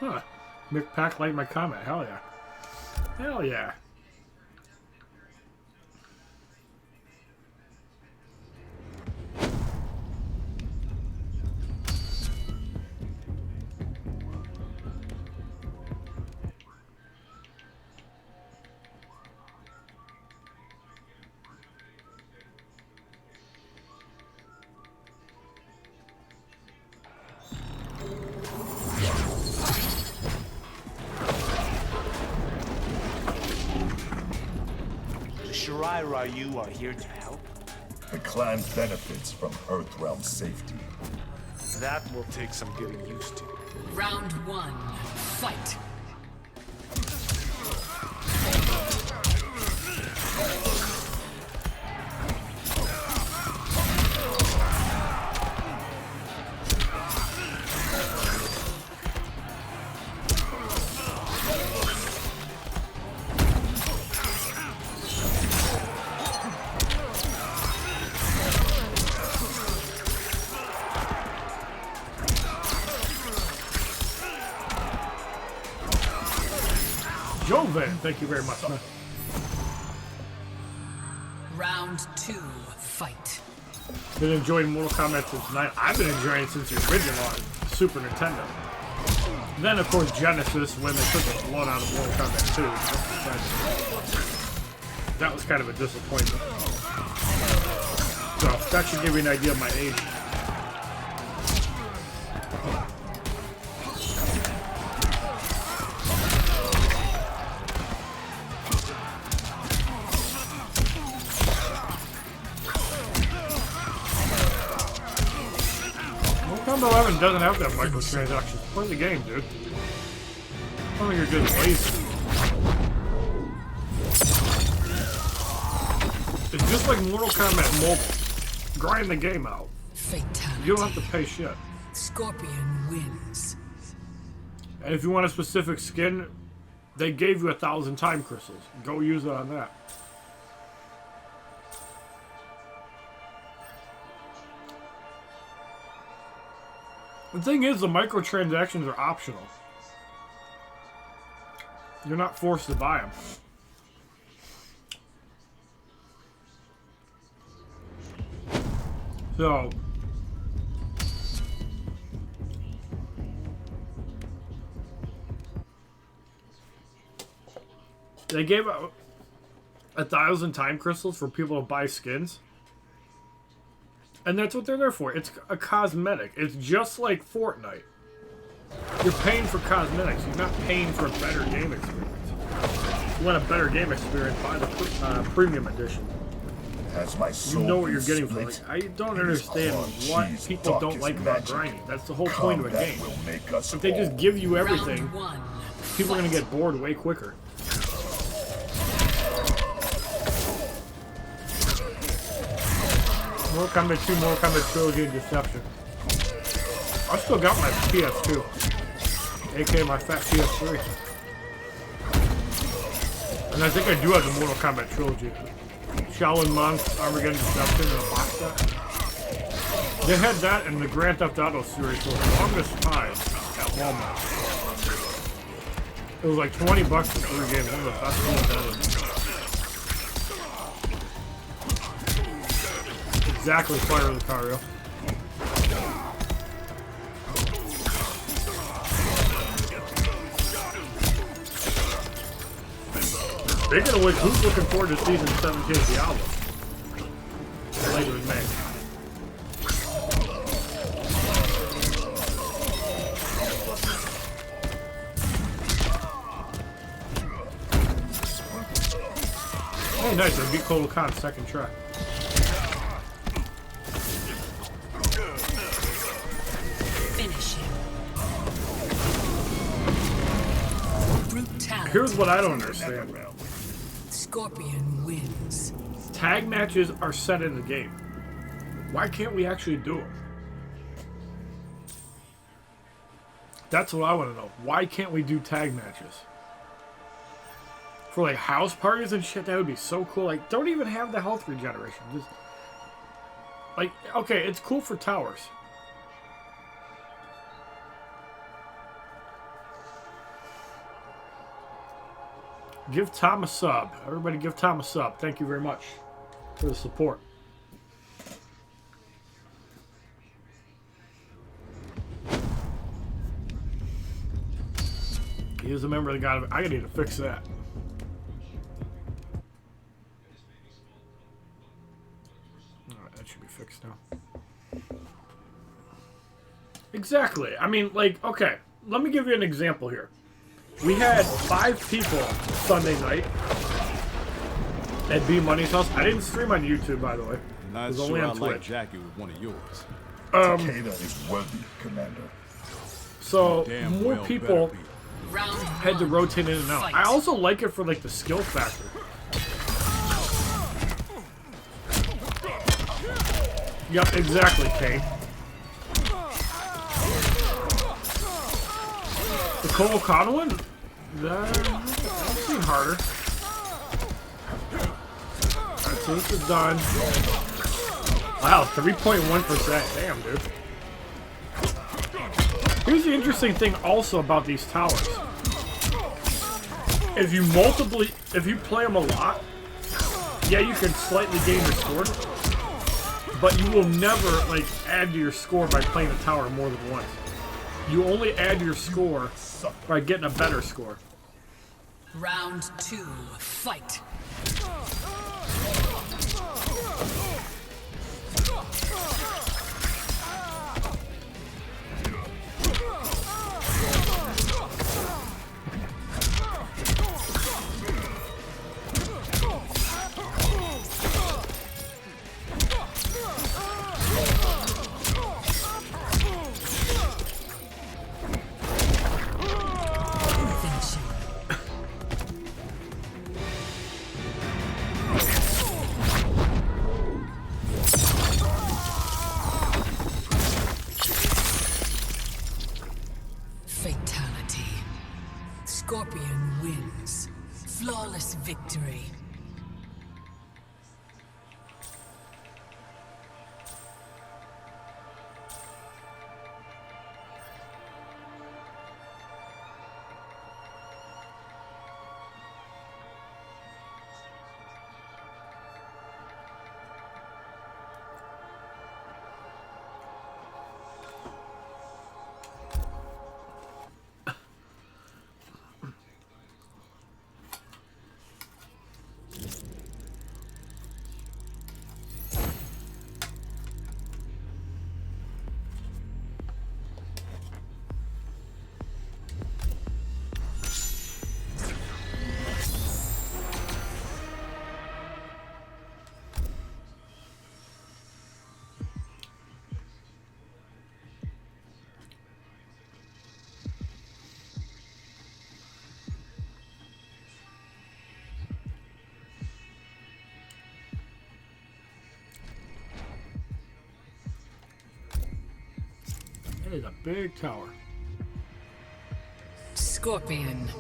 Huh. Mick Pack liked my comment. Hell yeah. Hell yeah. You are here to help? The clan benefits from Earthrealm safety. That will take some getting used to. Round 1, fight. Joven, thank you very much, man. Round 2, fight. Been enjoying Mortal Kombat since tonight. I've been enjoying it since the original on Super Nintendo. Then, of course, Genesis, when they took the blood out of Mortal Kombat 2. That was kind of a disappointment. So, that should give you an idea of my age. Kombat 11 doesn't have that microtransactions. Play the game, dude. I don't think you're just lazy. It's just like Mortal Kombat Mobile. Grind the game out. Fatality. You don't have to pay shit. Scorpion wins. And if you want a specific skin, they gave you 1,000 time crystals. Go use it on that. The thing is, the microtransactions are optional. You're not forced to buy them. So, they gave out 1,000 time crystals for people to buy skins. And that's what they're there for. It's a cosmetic. It's just like Fortnite. You're paying for cosmetics. You're not paying for a better game experience. If you want a better game experience, buy the premium edition. As my soul you know what you're getting for it. I don't understand what people don't like about grinding. That's the whole point of a game. If they just give you everything, people are going to get bored way quicker. Mortal Kombat 2, Mortal Kombat Trilogy, and Deception. I still got my PS2. aka my fat PS3. And I think I do have the Mortal Kombat Trilogy. Shaolin Monks, Armageddon Deception, and a box set. They had that in the Grand Theft Auto series for the longest time at Walmart. It was like $20 for 3 games. One of the best ones ever. Exactly, Fire Lucario. Speaking of which, who's looking forward to Season 17 of Diablo? Later in May. Oh, nice. I beat Kotal Khan's second try. Finish him. Brutality. Here's what I don't understand. Scorpion wins. Tag matches are set in the game. Why can't we actually do them? That's what I want to know. Why can't we do tag matches? For like house parties and shit, that would be so cool. Like, don't even have the health regeneration. Just like, okay, it's cool for towers. Give Tom a sub. Everybody give Tom a sub. Thank you very much for the support. He is a member of the God of... I need to fix that. Alright, that should be fixed now. Exactly. I mean, like, okay. Let me give you an example here. We had 5 people Sunday night at B Money's house. I didn't stream on YouTube, by the way. Not it was sure only on I Twitch. like Jackie with one of yours. Takeda is worthy, Commander. So Damn more well people had to rotate in and out. Fight. I also like it for like the skill factor. Yep, exactly, Kane. The Kotal Khan one? That seemed harder. Alright, so this is done. Wow, 3.1%. Damn, dude. Here's the interesting thing also about these towers. If you play them a lot, yeah, you can slightly gain your score, but you will never like add to your score by playing a tower more than once. You only add your score by getting a better score. Round 2, fight. That is a big tower. Scorpion.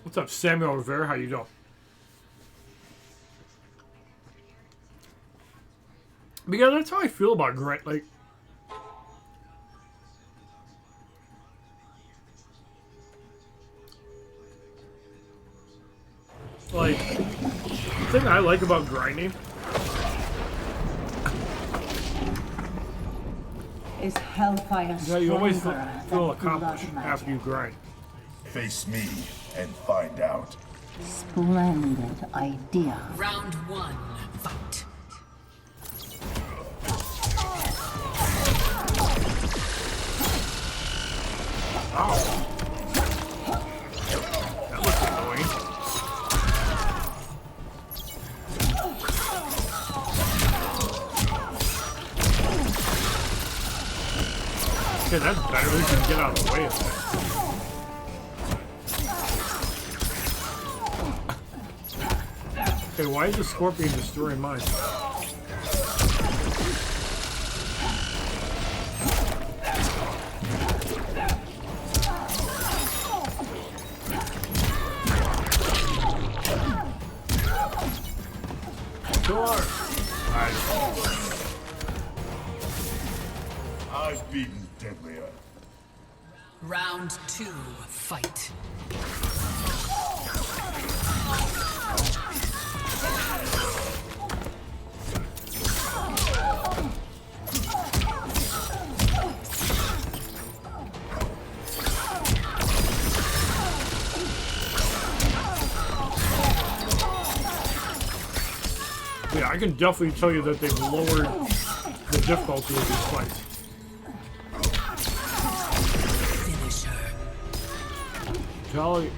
What's up, Samuel Rivera? How you doing? Because that's how I feel about Grant. Like, the thing I like about grinding Is hellfire is that you always stronger feel than accomplished blood after you grind. Face me and find out. Splendid idea. Round 1. Fight. Ow. That looks annoying. Okay, that's better. We can get out of the way of that. Okay, why is the scorpion destroying mine? Sure. I've beaten deadlier. Round 2. Fight. Yeah, I can definitely tell you that they've lowered the difficulty of these fights. Finish her. Jolly.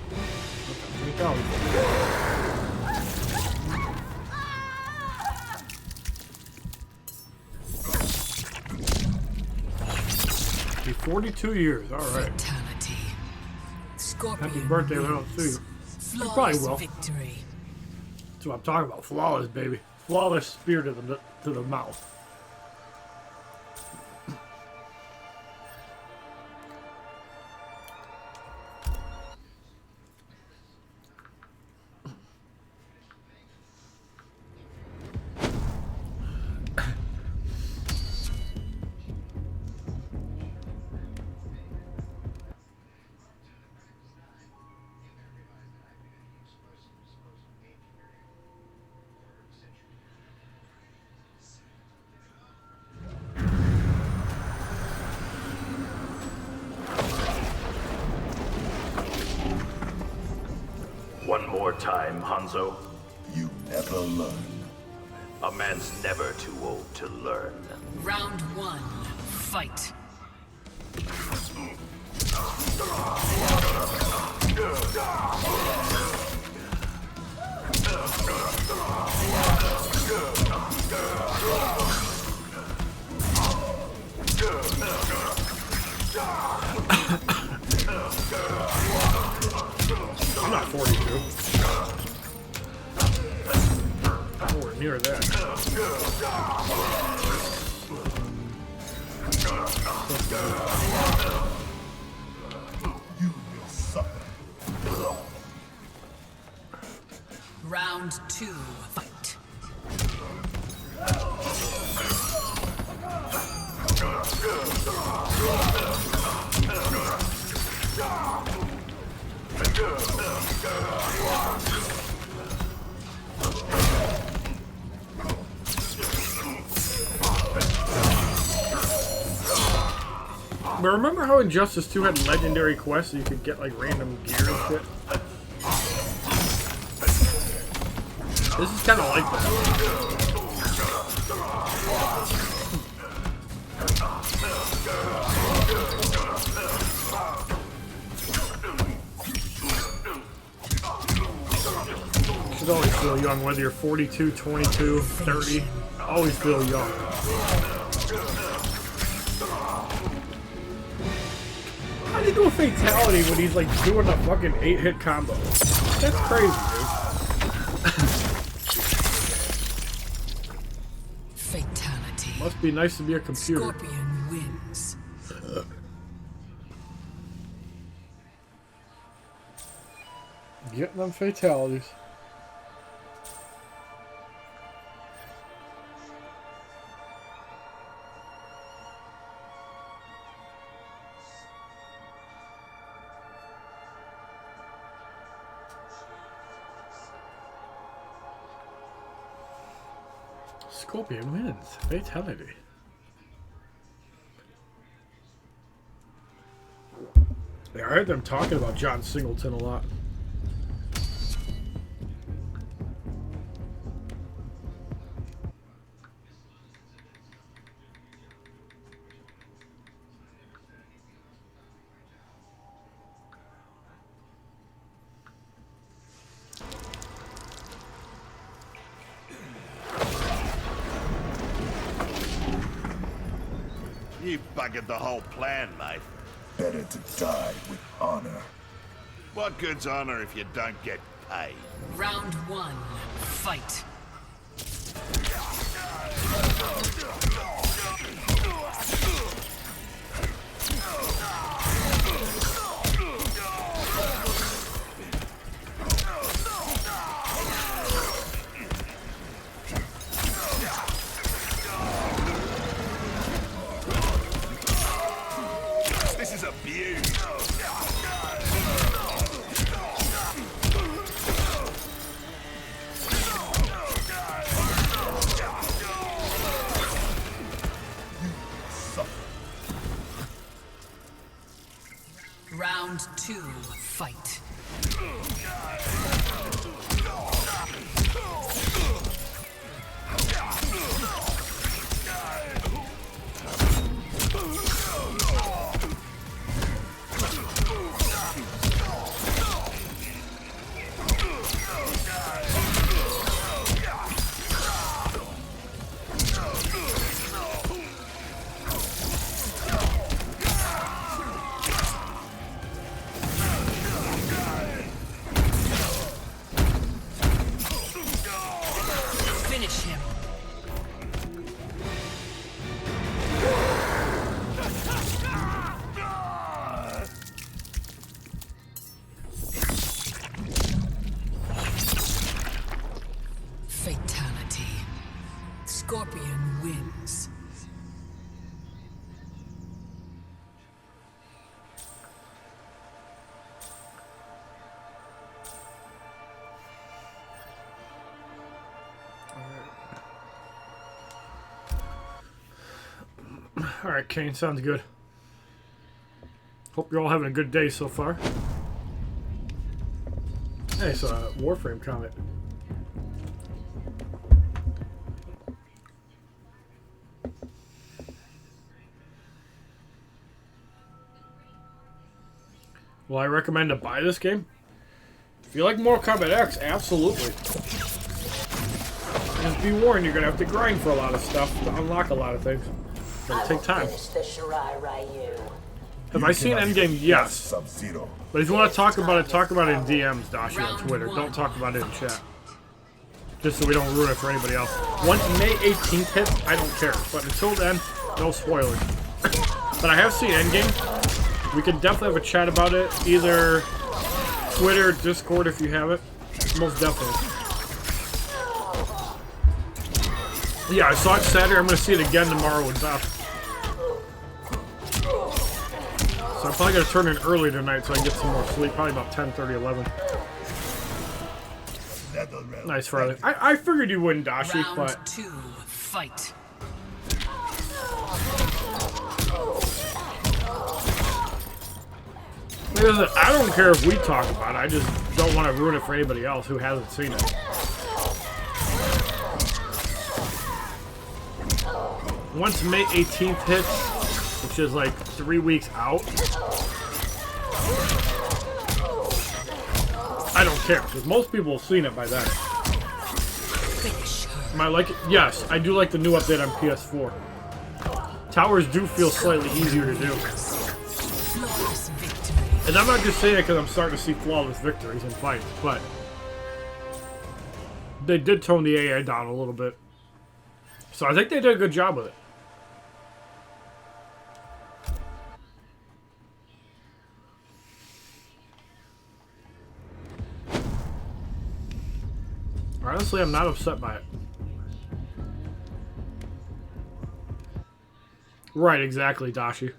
Okay, Jolly. Be 42 years, alright. Fatality. Scorpion. Happy birthday, I don't see you. You probably will. Victory. That's what I'm talking about. Flawless, baby. Flawless spear to the mouth. One more time, Hanzo. You never learn. A man's never too old to learn. Round 1. Fight. I'm not 42. Nowhere near that. You will suffer. Round 2. Fight. But remember how Injustice 2 had legendary quests so you could get like random gear and shit? This is kind of like that. You should always feel young, whether you're 42, 22, 30. Always feel young. How do you do a fatality when he's like doing a fucking 8-hit combo? That's crazy, dude. Fatality. Must be nice to be a computer. Scorpion wins. Getting them fatalities. Scorpion wins. Fatality. Yeah, I heard them talking about John Singleton a lot. You buggered the whole plan, mate. Better to die with honor. What good's honor if you don't get paid? Round 1, fight. This is abuse. Round 2, fight. Finish him. Fatality. Scorpion wins. Alright, Kane, sounds good. Hope you're all having a good day so far. Hey, it's a Warframe comment. Will I recommend to buy this game? If you like Mortal Kombat X, absolutely. Just be warned, you're gonna have to grind for a lot of stuff to unlock a lot of things. It'll take time. Have I seen Endgame? Yes. But if you want to talk about it in DMs, Dashi, on Twitter. Don't talk about it in chat. Just so we don't ruin it for anybody else. Once May 18th hits, I don't care. But until then, no spoilers. But I have seen Endgame. We can definitely have a chat about it. Either Twitter, Discord if you have it. Most definitely. Yeah, I saw it Saturday. I'm going to see it again tomorrow with Beth. So I'm probably going to turn in early tonight so I can get some more sleep. Probably about 10:30, 11. Nice, Farley. I figured you wouldn't, Dashi, but... Round 2, fight. Listen, I don't care if we talk about it. I just don't want to ruin it for anybody else who hasn't seen it. Once May 18th hits, which is like 3 weeks out, I don't care, because most people have seen it by then. Am I like it? Yes, I do like the new update on PS4. Towers do feel slightly easier to do. And I'm not just saying it because I'm starting to see flawless victories in fights, but they did tone the AI down a little bit. So I think they did a good job with it. Honestly, I'm not upset by it. Right, exactly, Dashi.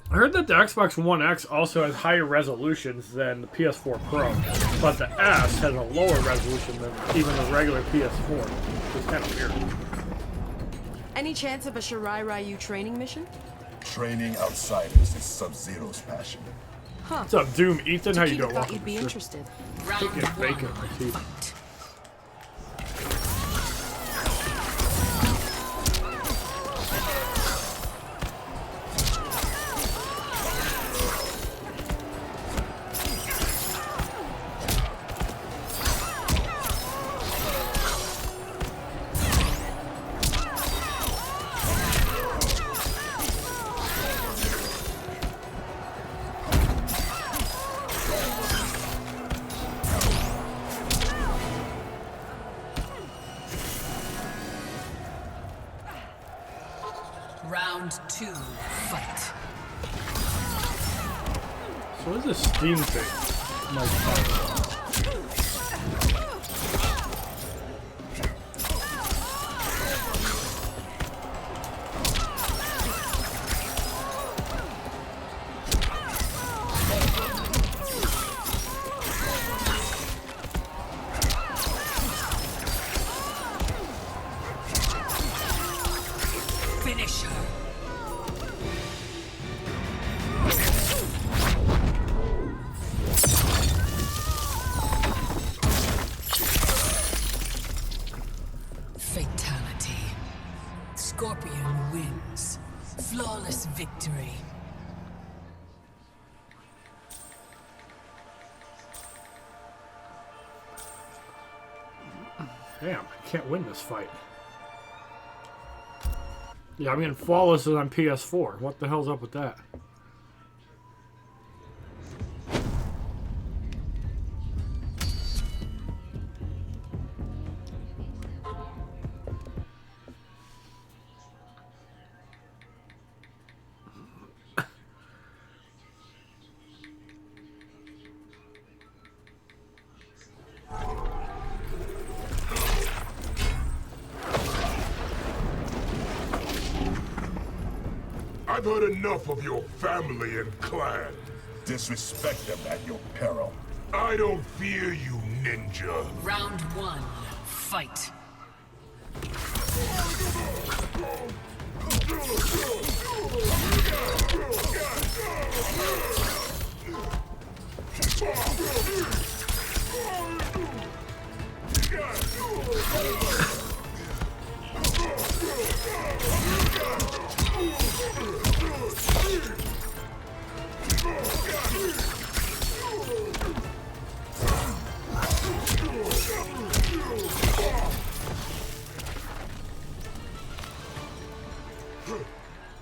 I heard that the Xbox One X also has higher resolutions than the PS4 Pro, but the S has a lower resolution than even the regular PS4. It's kind of weird. Any chance of a Shirai Ryu training mission? Training outsiders is Sub-Zero's passion. Huh. What's up, Doom Ethan? How you doing? Thought you'd be interested. Cooking bacon, I see. Round 2, fight. So what is this Steam thing? Like, Finish her. Fatality. Scorpion wins. Flawless victory. damn, I can't win this fight. Yeah, I mean, flawless is on PS4. What the hell's up with that? I've heard enough of your family and clan. Disrespect them at your peril. I don't fear you, ninja. Round 1, fight.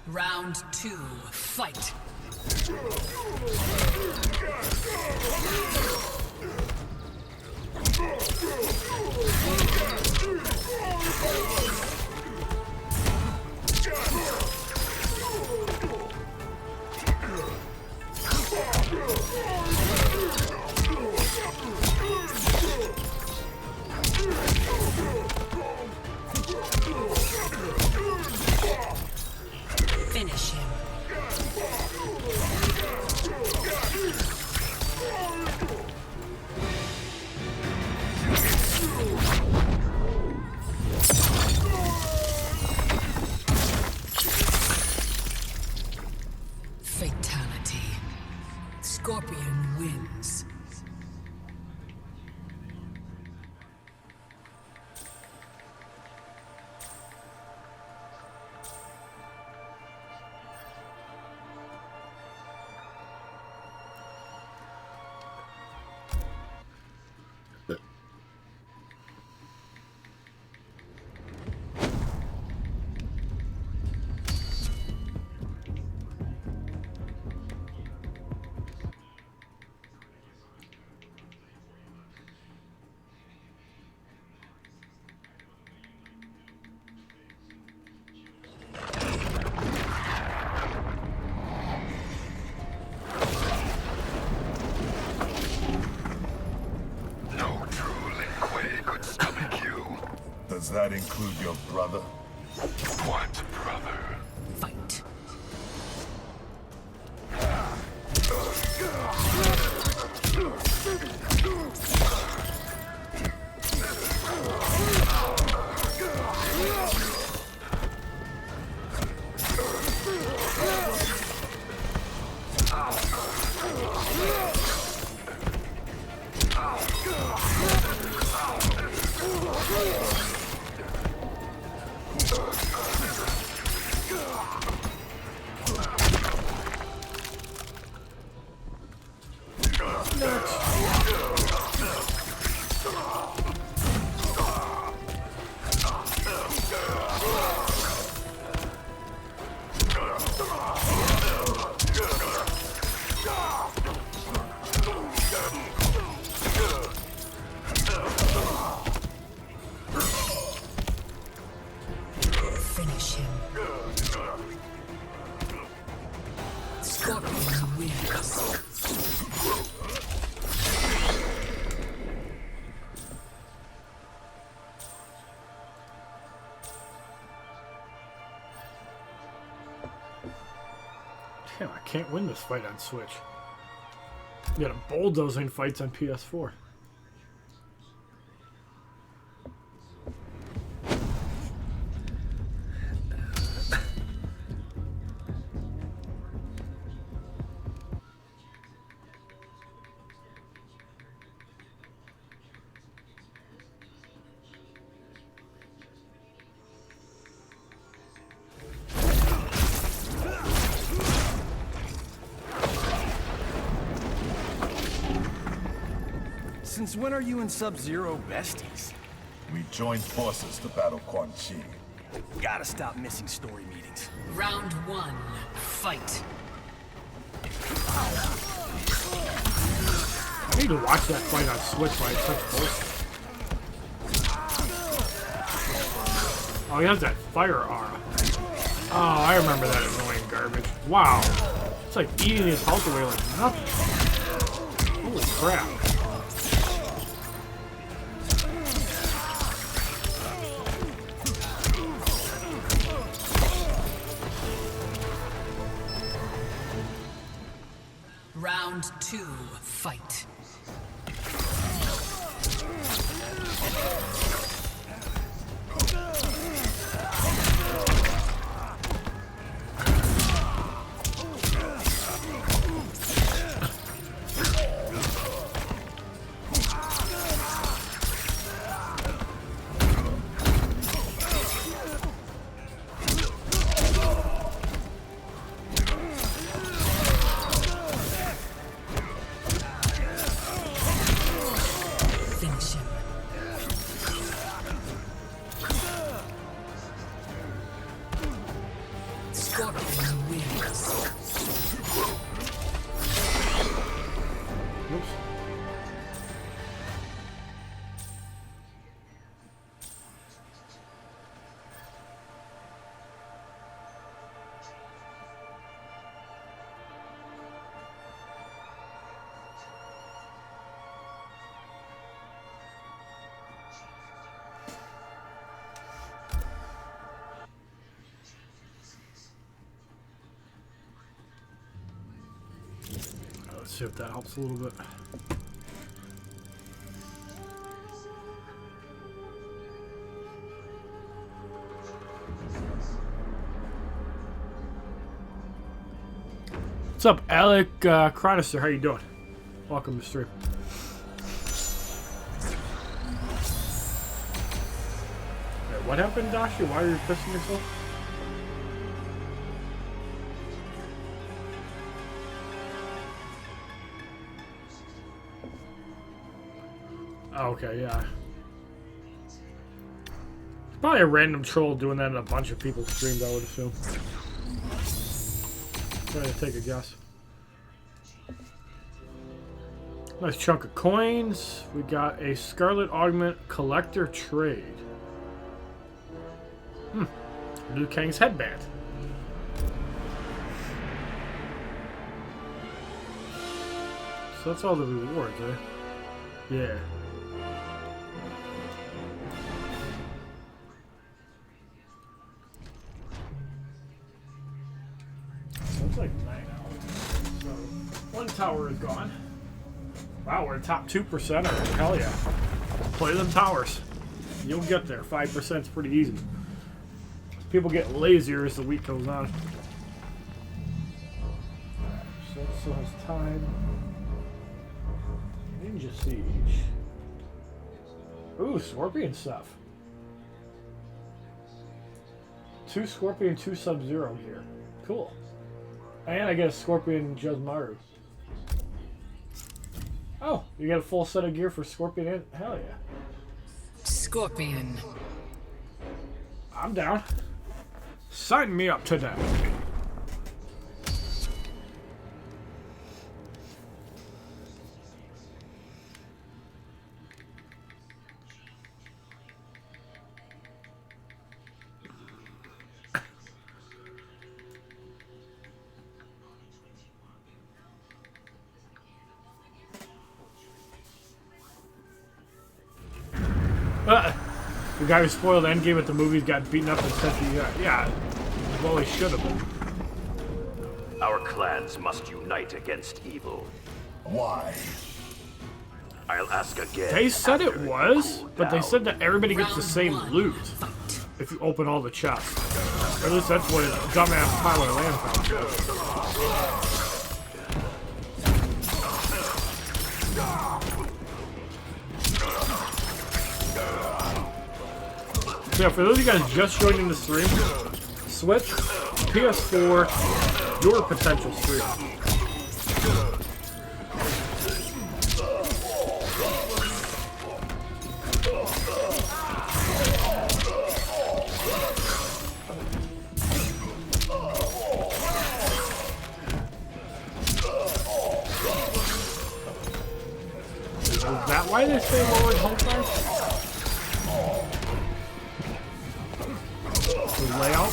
Round 2, fight. Finish him. Does that include your brother? What brother? Fight. Finish him. Scorpion wins. Damn, I can't win this fight on Switch. You got a bulldozing fights on PS4. Since when are you and Sub-Zero besties? We joined forces to battle Quan Chi. Gotta stop missing story meetings. Round 1, fight. I need to watch that fight on Switch while it's such bullshit. Oh, he has that fire aura. Oh, I remember that annoying garbage. Wow. It's like eating his health away like nothing. Holy crap. Round 2, fight. Let's see if that helps a little bit. What's up, Alec Cronister? How you doing? Welcome to stream. Wait, what happened, Dashi? Why are you pissing yourself? Oh, okay, yeah. It's probably a random troll doing that in a bunch of people's streams, I would assume. Trying to take a guess. Nice chunk of coins. We got a Scarlet Augment Collector Trade. Liu Kang's headband. So that's all the rewards, eh? Yeah. tower is gone. Wow, we're top 2%. Hell yeah. Play them towers. You'll get there. 5% is pretty easy. People get lazier as the week goes on. So that still has time. Ninja Siege. Ooh, Scorpion stuff. 2 Scorpion, 2 Sub-Zero here. Cool. And I get a Scorpion Juzmaru. Oh, you get a full set of gear for Scorpion and hell yeah. Scorpion. I'm down. Sign me up to that. The guy who spoiled Endgame at the movies got beaten up and sent to yeah, well he should have been. Our clans must unite against evil. Why? I'll ask again. They said it was, but they said that everybody gets the same loot if you open all the chests. Or at least that's what dumbass Tyler Lamb found. So yeah, for those of you guys just joining the stream, Switch, PS4, your potential stream. Is that why they say lowered hold times? Layout.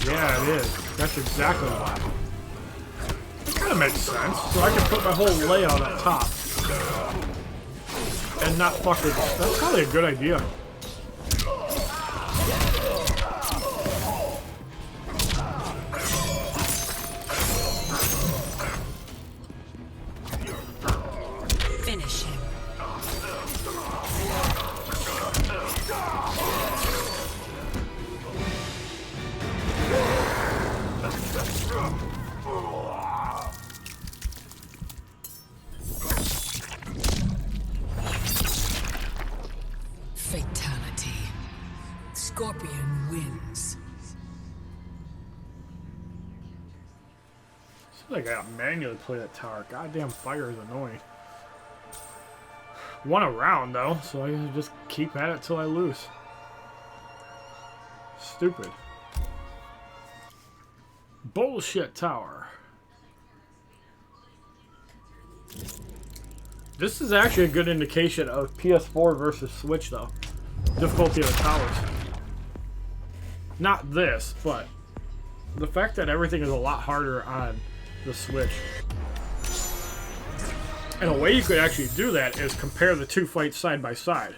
Yeah, it is. That's exactly why. That kind of makes sense. So I can put my whole layout up top and not fuck with it. That's probably a good idea. Finish him. Fatality. Scorpion wins. Seems like I gotta manually play that tower. Goddamn fire is annoying. Won a round though, so I can just keep at it till I lose. Stupid. Bullshit tower. This is actually a good indication of PS4 versus Switch though. Difficulty of the towers. Not this, but the fact that everything is a lot harder on the Switch. And a way you could actually do that is compare the two fights side by side.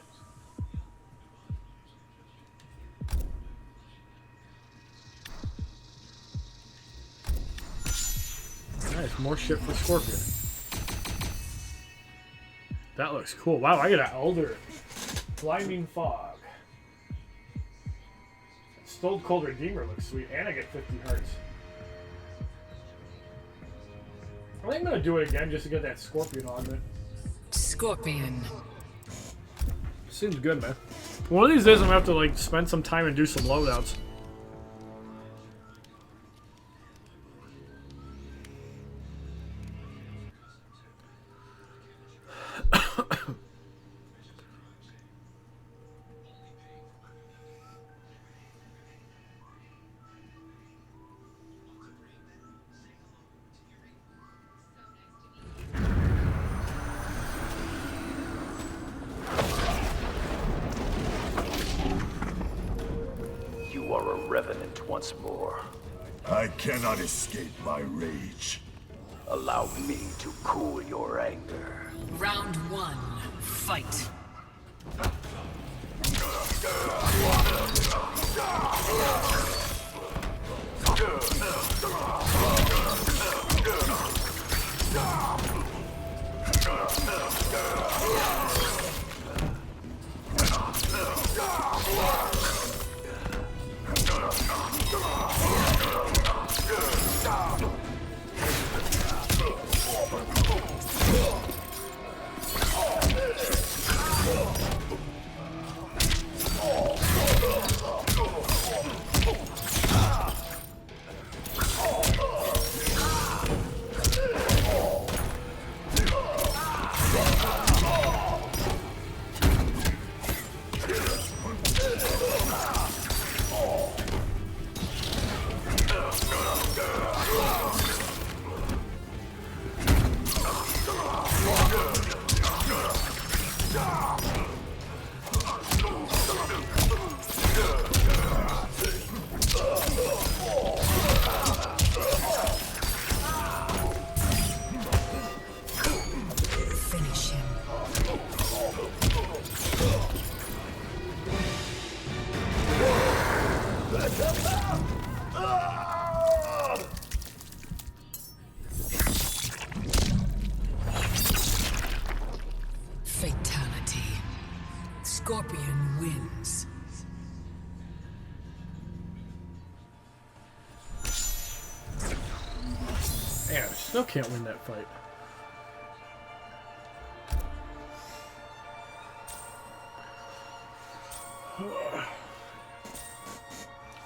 Nice, more shit for Scorpion. That looks cool. Wow, I got an Elder. Blinding Fog. Stone Cold Redeemer looks sweet, and I get 50 hearts. I think I'm gonna do it again just to get that Scorpion augment. Scorpion. Seems good, man. One of these days I'm gonna have to like spend some time and do some loadouts. You are a revenant once more. I cannot escape my rage. Allow me to cool your anger. Round 1. Fight. Fatality. Scorpion wins. Man, I still can't win that fight.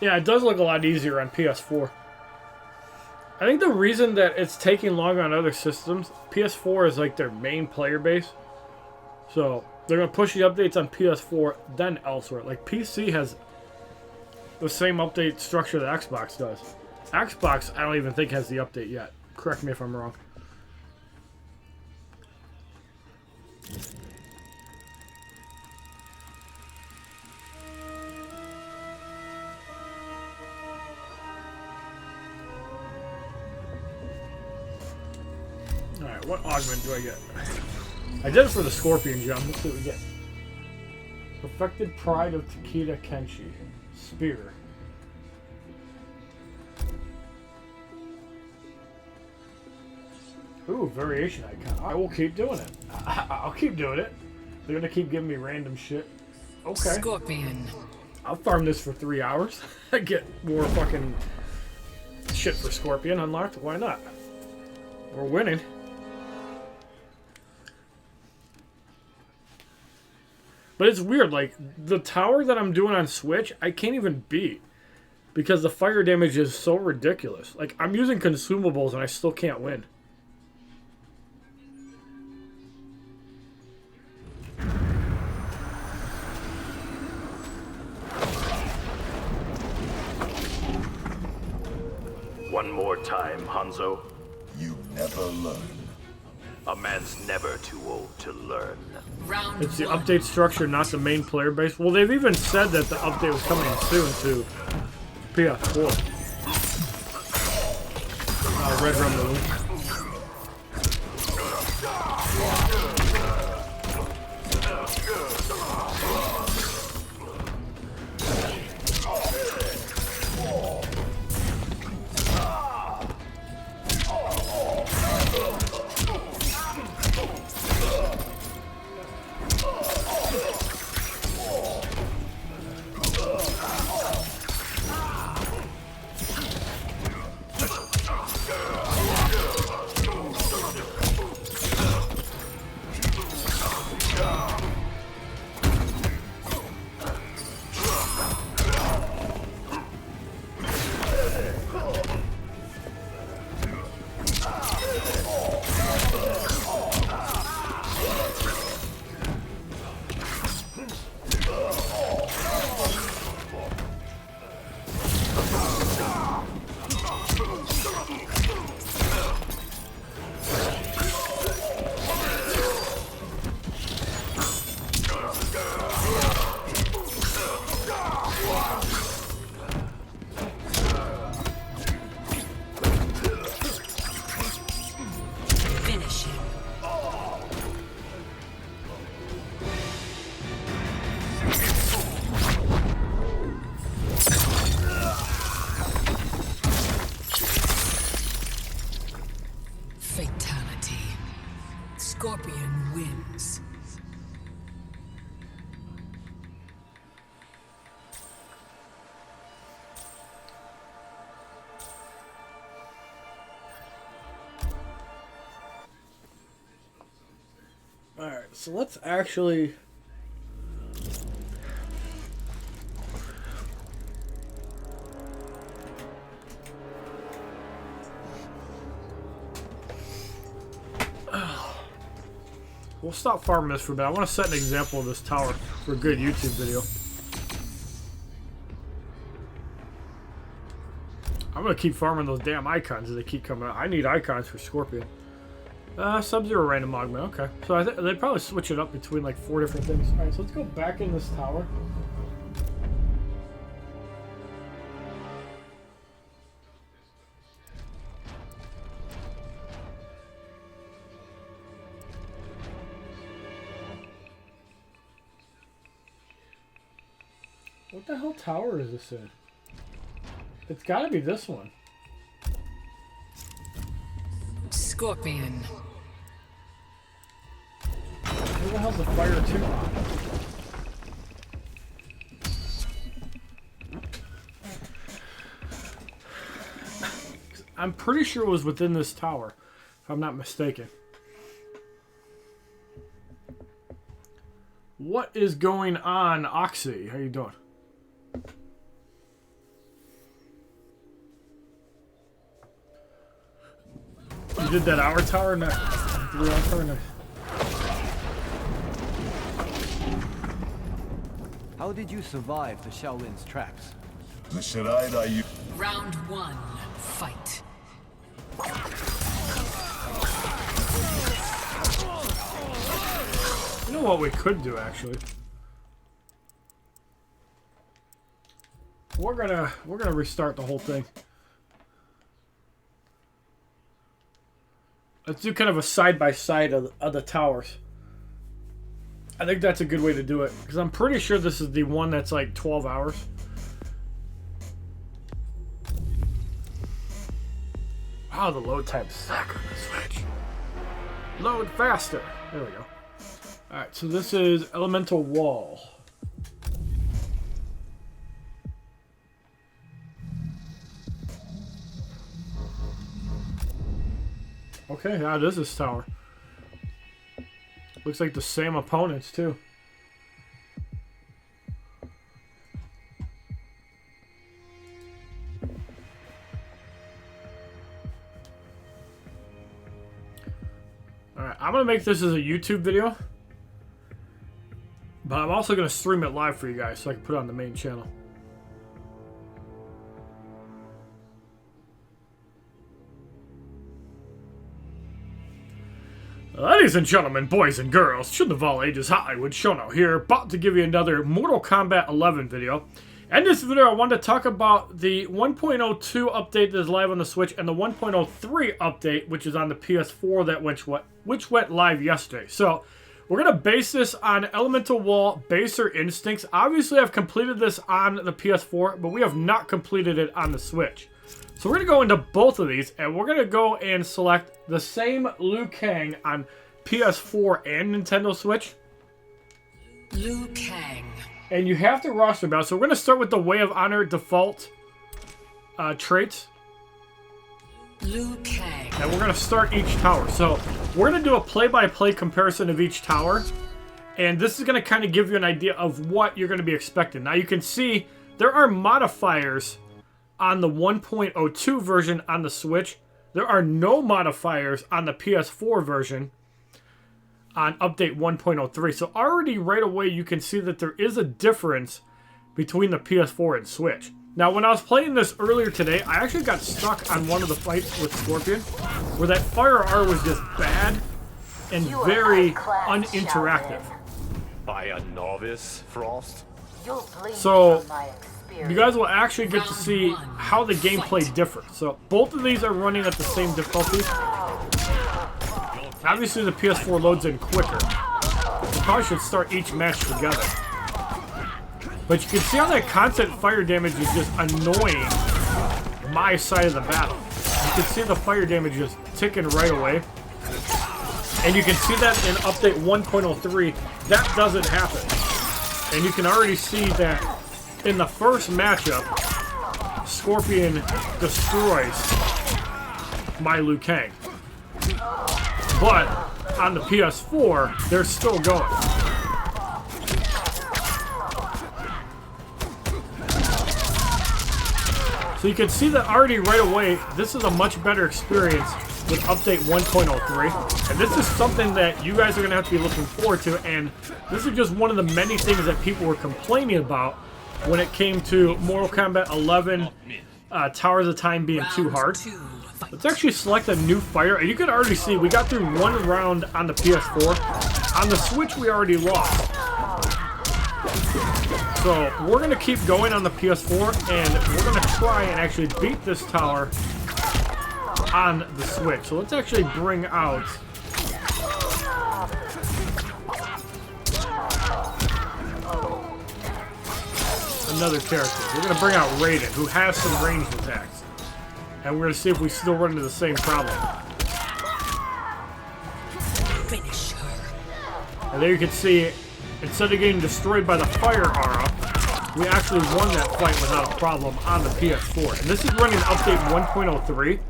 Yeah, it does look a lot easier on PS4. I think the reason that it's taking longer on other systems, PS4 is like their main player base. So they're going to push the updates on PS4, then elsewhere. Like PC has the same update structure that Xbox does. Xbox, I don't even think has the update yet. Correct me if I'm wrong. Alright, what augment do I get? I did it for the Scorpion gem. Let's see what we get. Perfected Pride of Takeda Kenshi. Spear. Ooh, variation icon. I will keep doing it. I'll keep doing it. They're gonna keep giving me random shit. Okay. Scorpion. I'll farm this for 3 hours. I get more fucking shit for Scorpion unlocked. Why not? We're winning. But it's weird, like, the tower that I'm doing on Switch, I can't even beat. Because the fire damage is so ridiculous. Like, I'm using consumables and I still can't win. One more time, Hanzo. You never learn. A man's never too old to learn. It's the update structure, not the main player base. Well, they've even said that the update was coming soon to PS4. Red Rum Balloon. Scorpion wins. Alright, so let's actually... We'll stop farming this for a bit. I want to set an example of this tower for a good YouTube video. I'm going to keep farming those damn icons as they keep coming out. I need icons for Scorpion. Sub-Zero random augment, okay. So I think they probably switch it up between like 4 different things. Alright, so let's go back in this tower. What the hell tower is this in? It's gotta be this one. Scorpion. Where the hell's the fire too? I'm pretty sure it was within this tower, if I'm not mistaken. What is going on, Oxy? How you doing? You did that hour tower next. 3 hour tower next. How did you survive the Shaolin's traps? The Shiraida you... Round 1, fight. You know what we could do, actually? We're gonna restart the whole thing. Let's do kind of a side-by-side of the towers. I think that's a good way to do it. Because I'm pretty sure this is the one that's like 12 hours. Wow, the load time's suck on the Switch. Load faster. There we go. Alright, so this is Elemental Wall. Okay, yeah, it is this tower. Looks like the same opponents, too. Alright, I'm going to make this as a YouTube video. But I'm also going to stream it live for you guys so I can put it on the main channel. Ladies and gentlemen, boys and girls, children of all ages, HollywoodShono here, about to give you another Mortal Kombat 11 video. In this video, I wanted to talk about the 1.02 update that is live on the Switch and the 1.03 update, which is on the PS4 that which went live yesterday. So, we're going to base this on Elemental Wall, Baser Instincts. Obviously, I've completed this on the PS4, but we have not completed it on the Switch. So we're going to go into both of these, and we're going to go and select the same Liu Kang on PS4 and Nintendo Switch. Liu Kang. And you have to roster them out. So we're going to start with the Way of Honor default traits. Liu Kang. And we're going to start each tower. So we're going to do a play-by-play comparison of each tower. And this is going to kind of give you an idea of what you're going to be expecting. Now you can see there are modifiers on the 1.02 version on the Switch. There are no modifiers on the PS4 version on update 1.03. So already right away you can see that there is a difference between the PS4 and Switch. Now when I was playing this earlier today, I actually got stuck on one of the fights with Scorpion where that fire R was just bad and very uninteractive. By a novice, Frost? So you guys will actually get to see how the gameplay differs. So both of these are running at the same difficulty. Obviously the PS4 loads in quicker. You probably should start each match together. But you can see how that constant fire damage is just annoying my side of the battle. You can see the fire damage just ticking right away. And you can see that in update 1.03, that doesn't happen. And you can already see that in the first matchup, Scorpion destroys my Liu Kang. But on the PS4, they're still going. So you can see that already right away, this is a much better experience with update 1.03. And this is something that you guys are going to have to be looking forward to. And this is just one of the many things that people were complaining about when it came to Mortal Kombat 11 Towers of Time being too hard. Let's actually select a new fighter. And you can already see we got through one round on the PS4. On the Switch, we already lost. So we're going to keep going on the PS4, and we're going to try and actually beat this tower on the Switch. So let's actually bring out another character. We're going to bring out Raiden, who has some ranged attacks. And we're going to see if we still run into the same problem. Finish her. And there you can see, instead of getting destroyed by the fire aura, we actually won that fight without a problem on the PS4. And this is running update 1.03.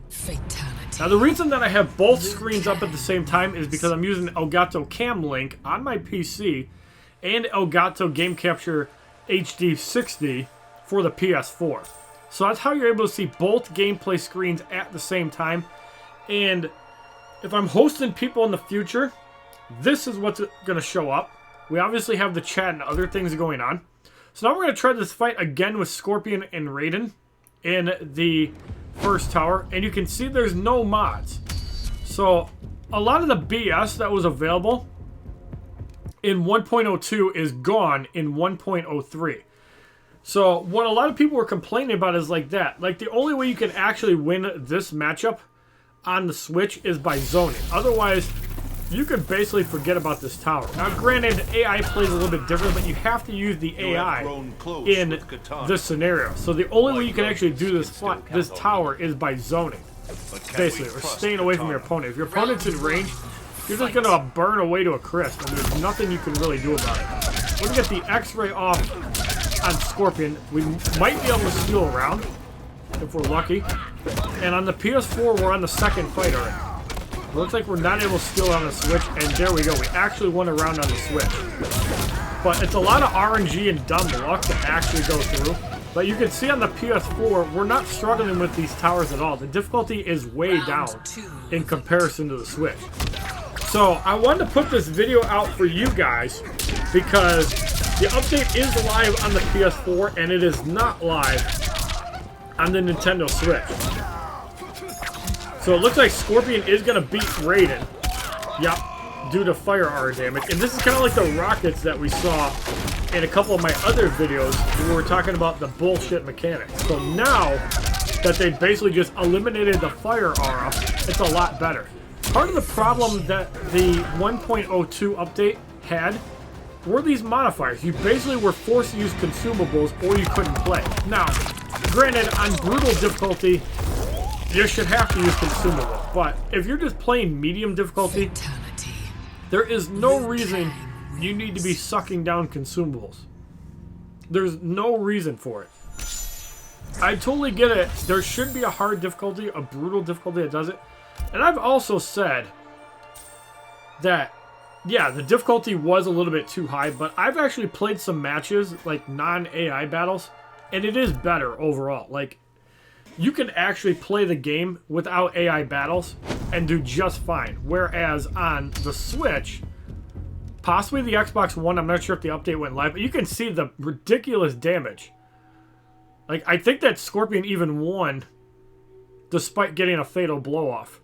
Fatality. Now the reason that I have both screens up at the same time is because I'm using Elgato Cam Link on my PC and Elgato Game Capture HD 60 for the PS4. So that's how you're able to see both gameplay screens at the same time. And if I'm hosting people in the future, this is what's going to show up. We obviously have the chat and other things going on. So now we're going to try this fight again with Scorpion and Raiden in the first tower. And you can see there's no mods. So a lot of the BS that was available in 1.02 is gone in 1.03. So what a lot of people were complaining about is like that. Like the only way you can actually win this matchup on the Switch is by zoning. Otherwise, you can basically forget about this tower. Now, granted, AI plays a little bit different, but you have to use the AI in this scenario. So the only way you can actually do this tower is by zoning, basically, or staying away from your opponent. If your opponent's in range, you're just gonna burn away to a crisp, and there's nothing you can really do about it. We're gonna get the X-ray off on Scorpion. We might be able to steal a round if we're lucky. And on the PS4, we're on the second fight already. Looks like we're not able to steal on the Switch, and there we go. We actually won a round on the Switch. But it's a lot of RNG and dumb luck to actually go through. But you can see on the PS4, we're not struggling with these towers at all. The difficulty is way down in comparison to the Switch. So I wanted to put this video out for you guys because the update is live on the PS4 and it is not live on the Nintendo Switch. So it looks like Scorpion is going to beat Raiden. Yep, due to fire aura damage. And this is kind of like the rockets that we saw in a couple of my other videos where we were talking about the bullshit mechanics. So now that they basically just eliminated the fire aura, it's a lot better. Part of the problem that the 1.02 update had were these modifiers. You basically were forced to use consumables or you couldn't play. Now, granted, on brutal difficulty, you should have to use consumables, but if you're just playing medium difficulty, there is no reason you need to be sucking down consumables. There's no reason for it. I totally get it. There should be a hard difficulty, a brutal difficulty that does it. And I've also said that, yeah, the difficulty was a little bit too high, but I've actually played some matches, like non-AI battles, and it is better overall. Like, you can actually play the game without AI battles and do just fine. Whereas on the Switch, possibly the Xbox One, I'm not sure if the update went live, but you can see the ridiculous damage. Like, I think that Scorpion even won despite getting a fatal blow-off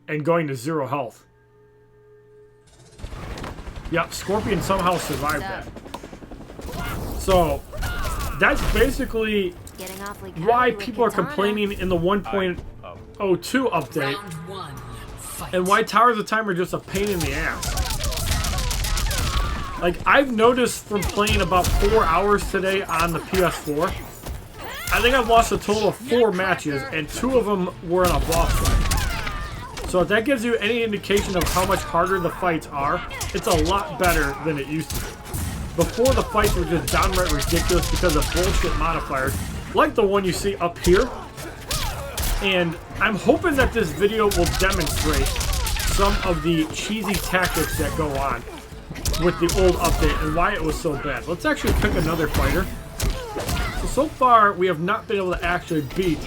and going to 0 health. Yep, Scorpion somehow survived that. So, that's basically why people are complaining in the 1.02 update and why Towers of Time are just a pain in the ass. Like, I've noticed from playing about 4 hours today on the PS4, I think I've lost a total of 4 matches and 2 of them were in a boss fight. So if that gives you any indication of how much harder the fights are, it's a lot better than it used to be. Before, the fights were just downright ridiculous because of bullshit modifiers, like the one you see up here. And I'm hoping that this video will demonstrate some of the cheesy tactics that go on with the old update and why it was so bad. Let's actually pick another fighter. So far, we have not been able to actually beat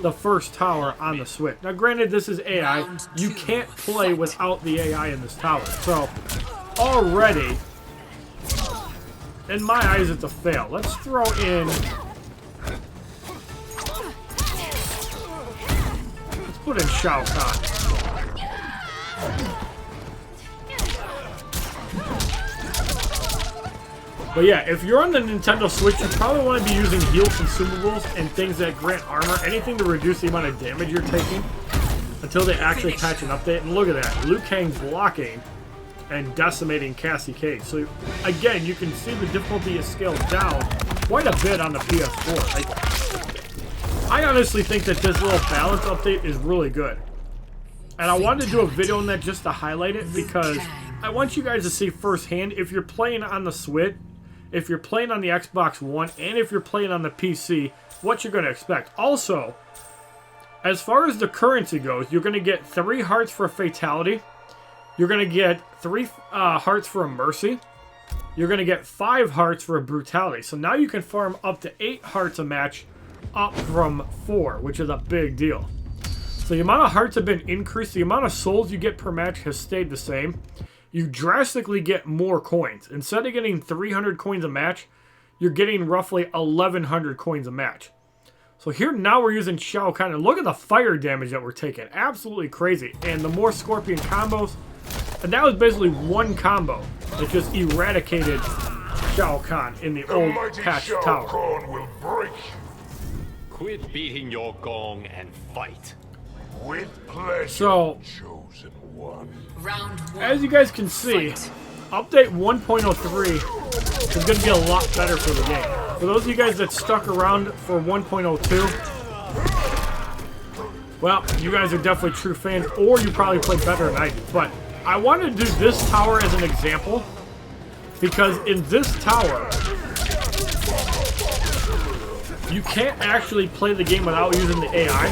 the first tower on the Switch. Now, granted, this is AI. You can't play without the AI in this tower. So, already, in my eyes, it's a fail. Let's throw in... Let's put in Shao Kahn. But yeah, if you're on the Nintendo Switch, you probably want to be using heal consumables and things that grant armor, anything to reduce the amount of damage you're taking until they actually patch an update. And look at that, Liu Kang blocking and decimating Cassie Cage. So again, you can see the difficulty is scaled down quite a bit on the PS4. Like, I honestly think that this little balance update is really good. And I wanted to do a video on that just to highlight it because I want you guys to see firsthand if you're playing on the Switch, if you're playing on the Xbox One, and if you're playing on the PC, what you're going to expect. Also, as far as the currency goes, you're going to get 3 hearts for a fatality. You're going to get 3 hearts for a mercy. You're going to get 5 hearts for a brutality. So now you can farm up to 8 hearts a match, up from 4, which is a big deal. So the amount of hearts have been increased. The amount of souls you get per match has stayed the same. You drastically get more coins. Instead of getting 300 coins a match, you're getting roughly 1,100 coins a match. So here now we're using Shao Kahn. And look at the fire damage that we're taking. Absolutely crazy. And the more Scorpion combos. And that was basically one combo that just eradicated Shao Kahn in the old patch tower. Kahn will break. Quit beating your gong and fight. With pleasure, so, chosen one. As you guys can see, update 1.03 is going to be a lot better for the game. For those of you guys that stuck around for 1.02, well, you guys are definitely true fans, or you probably played better than I did. But I wanted to do this tower as an example, because in this tower, you can't actually play the game without using the AI.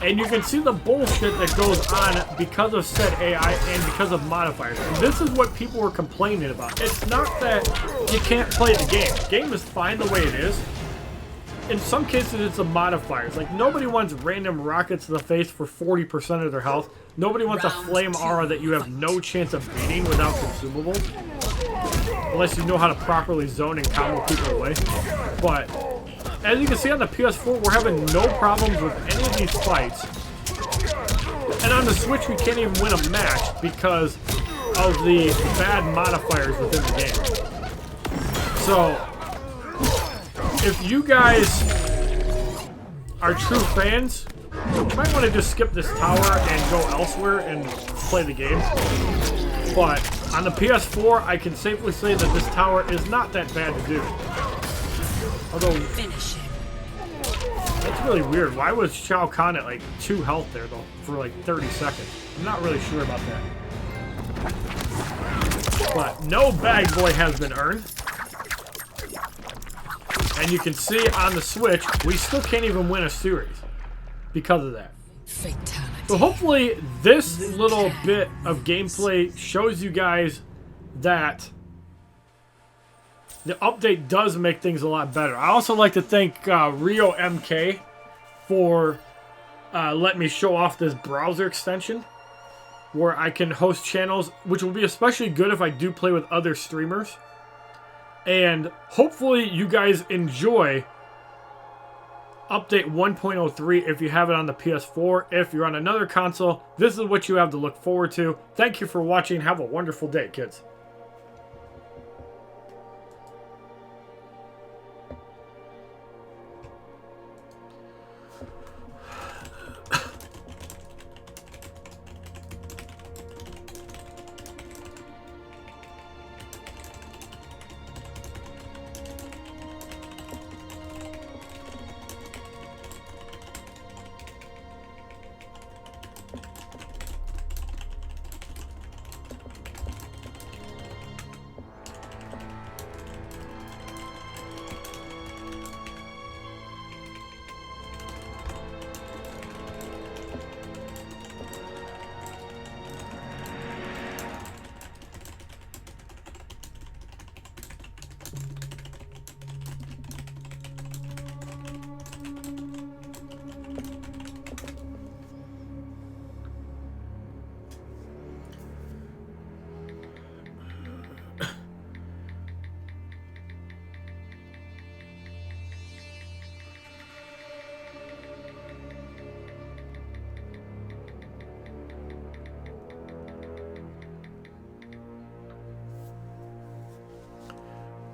And you can see the bullshit that goes on because of said AI and because of modifiers. And this is what people were complaining about. It's not that you can't play the game. The game is fine the way it is. In some cases, it's the modifiers. Like, nobody wants random rockets to the face for 40% of their health. Nobody wants a flame aura that you have no chance of beating without consumables. Unless you know how to properly zone and combo people away. But as you can see on the PS4, we're having no problems with any of these fights. And on the Switch, we can't even win a match because of the bad modifiers within the game. So, if you guys are true fans, you might want to just skip this tower and go elsewhere and play the game. But on the PS4, I can safely say that this tower is not that bad to do. Although, that's really weird. Why was Shao Kahn at like 2 health there though for like 30 seconds? I'm not really sure about that. But no bag boy has been earned. And you can see on the Switch, we still can't even win a series because of that. So hopefully this little bit of gameplay shows you guys that the update does make things a lot better. I also like to thank Rio MK for letting me show off this browser extension where I can host channels, which will be especially good if I do play with other streamers. And hopefully you guys enjoy update 1.03 if you have it on the PS4. If you're on another console, this is what you have to look forward to. Thank you for watching. Have a wonderful day, kids.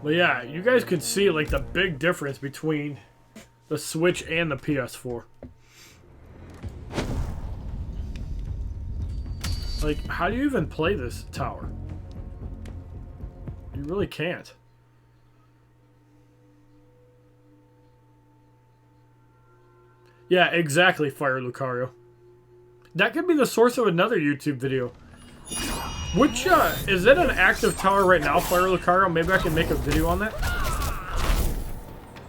But yeah, you guys could see like the big difference between the Switch and the PS4. Like, how do you even play this tower? You really can't. Yeah, exactly, Fire Lucario. That could be the source of another YouTube video. Which, is it an active tower right now, Fire Lucario? Maybe I can make a video on that.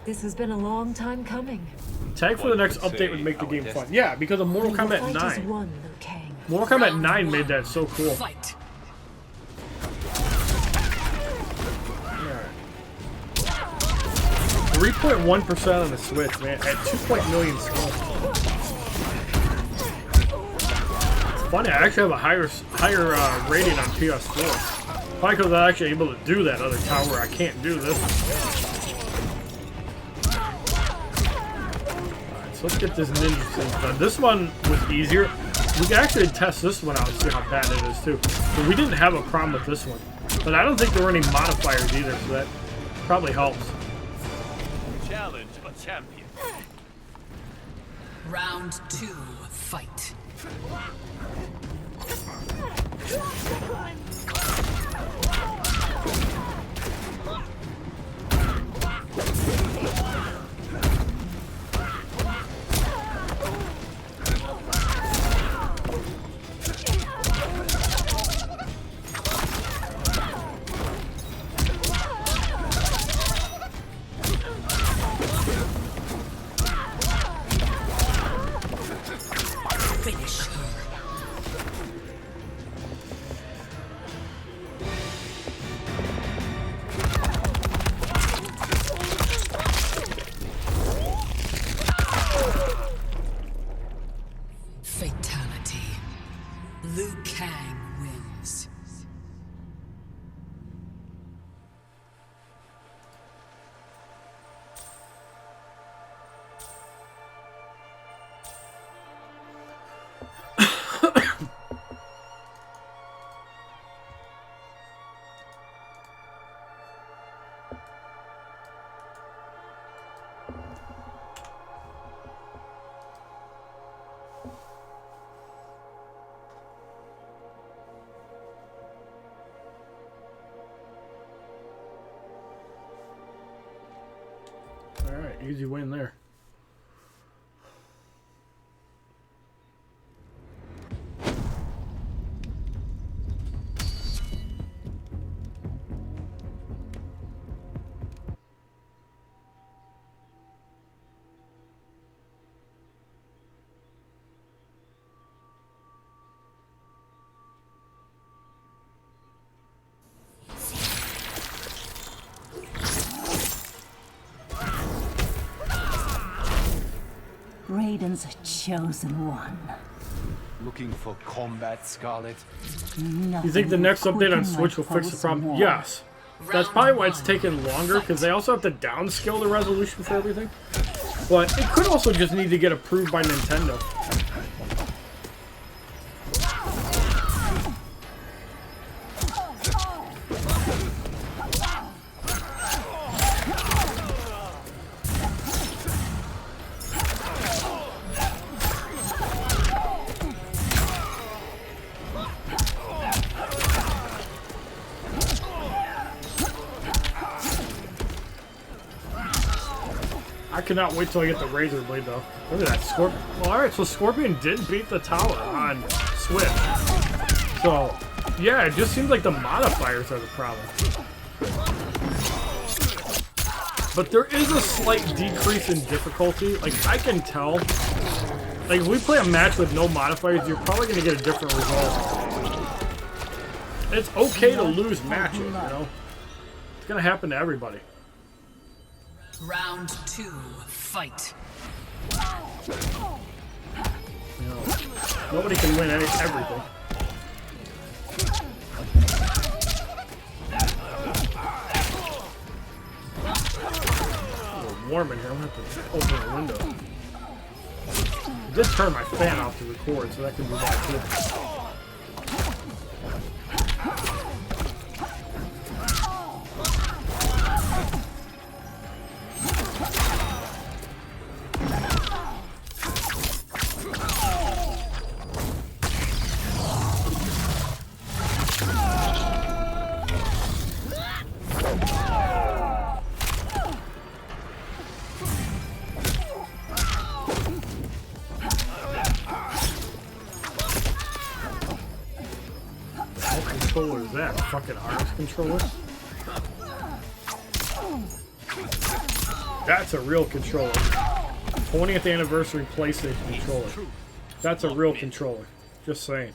This has been a long time coming. Tag for the next update would make the game fun. Yeah, because of Mortal Kombat 9. Mortal Kombat 9 made that so cool. Fight. 3.1% on the Switch, man, at 2 million scrolls. It's funny, I actually have a higher rating on PS4. Probably because I'm actually able to do that other tower. I can't do this. Alright, so let's get this ninja thing done. This one was easier. We can actually test this one out and see how bad it is too. But we didn't have a problem with this one. But I don't think there were any modifiers either, so that probably helps. Challenge a champion. Round 2, fight. Finish her. Fatality. Liu Kang wins. Alright, easy win there. Raiden's a chosen one. Looking for combat, Scarlet? You think the next update on Switch will fix the problem? Yes. That's probably why it's taken longer, because they also have to downscale the resolution for everything. But it could also just need to get approved by Nintendo. I cannot wait till I get the Razor Blade, though. Look at that, Scorpion. Well, alright, so Scorpion did beat the tower on Switch. So, yeah, it just seems like the modifiers are the problem. But there is a slight decrease in difficulty. Like, I can tell. Like, if we play a match with no modifiers, you're probably going to get a different result. It's okay to lose matches, you know? It's going to happen to everybody. Round 2, fight. You know, nobody can win everything. It's a little warm in here. I'm going to have to open a window. I did turn my fan off to record, so that could be bad too. controller is that? A fucking arms controller? That's a real controller. 20th anniversary PlayStation controller. That's a real controller. Just saying.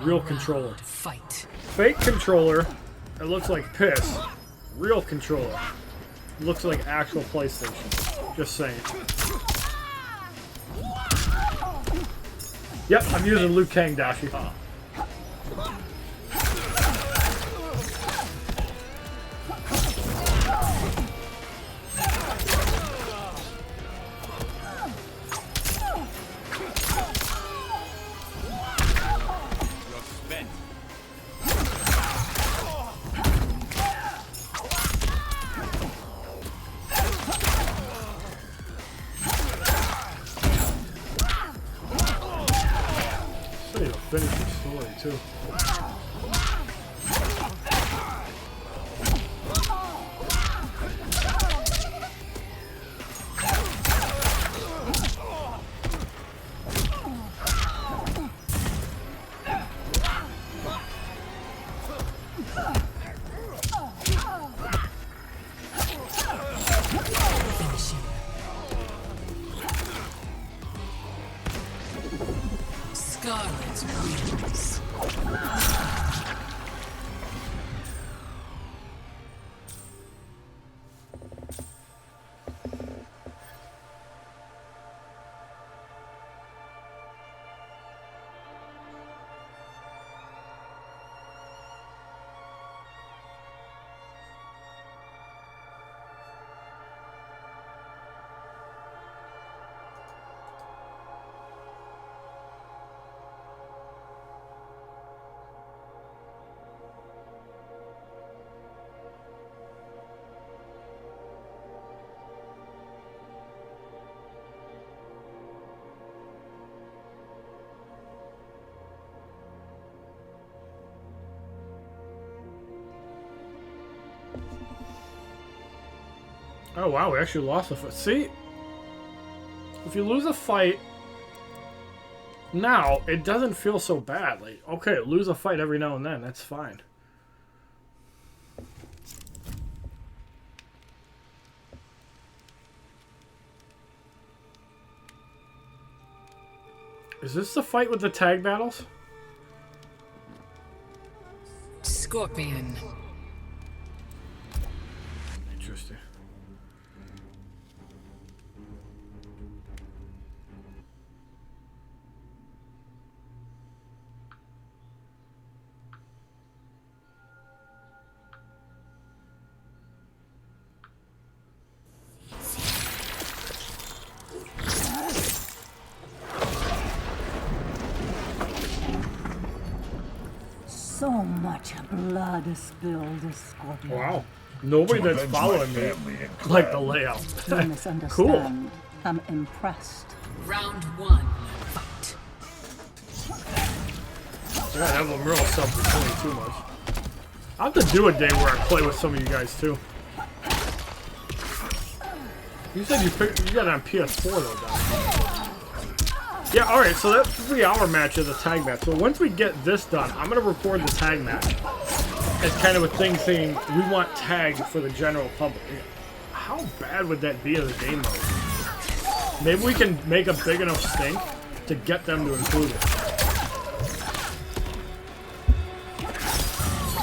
Real controller. Fight. Fake controller. It looks like piss. Real controller. Looks like actual PlayStation. Just saying. Yep, I'm using Liu Kang, Dashi. Finish the story too. Oh wow, we actually lost a fight. See? If you lose a fight now, it doesn't feel so bad. Like, okay, lose a fight every now and then, that's fine. Is this the fight with the tag battles? Scorpion. Interesting. So much blood is spilled, Scorpion. Wow. Nobody that's following me like the layout. Don't misunderstand. Cool. I'm impressed. Round one. Fight. I gotta have them real self too much. I'll have to do a day where I play with some of you guys too. You said you got it on PS4 though, Don. Yeah, alright, so that 3-hour match is a tag match. So once we get this done, I'm gonna record the tag match as kind of a thing saying we want tag for the general public. How bad would that be as a game mode? Maybe we can make a big enough stink to get them to include it.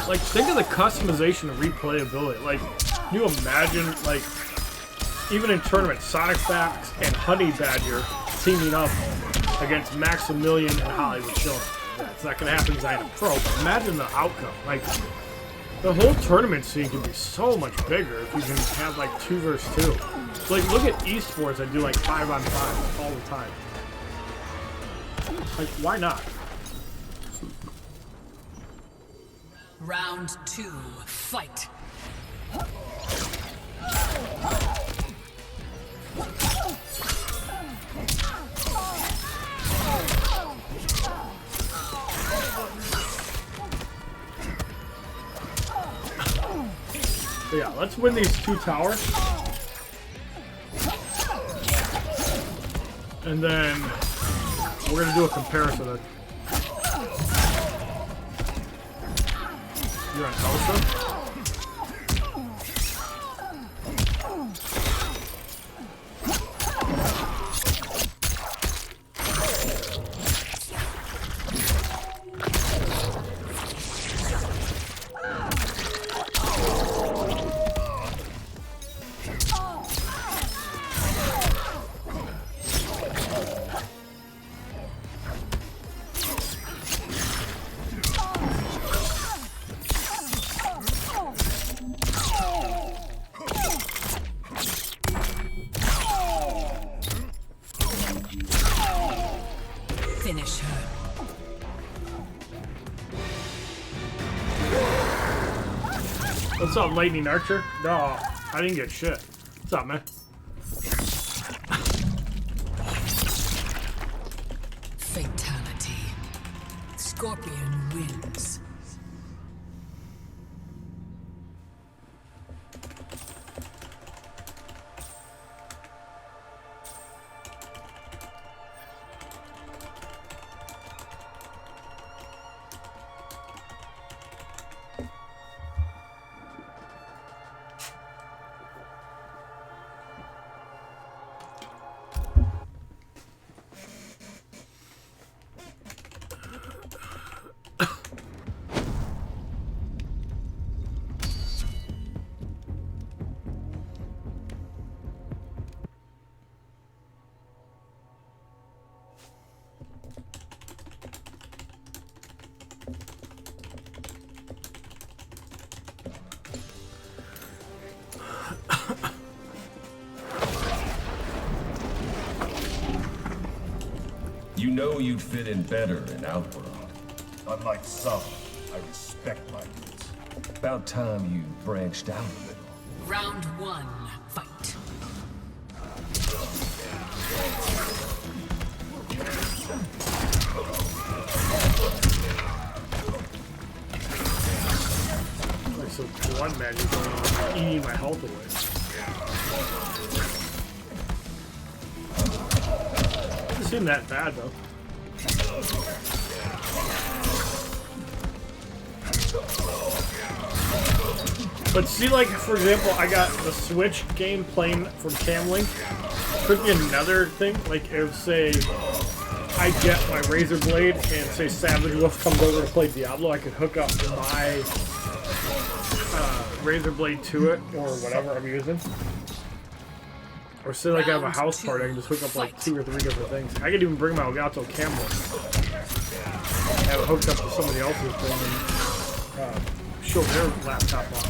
Like, think of the customization and replayability. Like, can you imagine, like, even in tournaments, Sonic Fox and Honey Badger teaming up against Maximilian and HollywoodShono. That's not gonna happen because I am a pro, but imagine the outcome. Like, the whole tournament scene can be so much bigger if you can have like 2 versus 2. Like, look at esports that do like 5-on-5 all the time. Like, why not? Round 2. Fight. So yeah, let's win these 2 towers. And then we're gonna do a comparison of laser on Elsa. Finish her. What's up, Lightning Archer? No, I didn't get shit. What's up, man? Fatality. Scorpion wins. You know you'd fit in better in Outworld. Unlike some, I respect my roots. About time you branched out a little. Round one, fight. Like some blood magic going on, eating my health away. Doesn't seem that bad though. But see, like, for example, I got the Switch game playing from Camlink. Could be another thing, like, if, say, I get my Razor Blade and, say, Savage Wolf comes over to play Diablo, I could hook up my Razor Blade to it, or whatever I'm using. Or say, like, I have a house party, I can just hook up, like, 2 or 3 different things. I could even bring my Elgato Camlink. Have it hooked up to somebody else's thing and show their laptop on.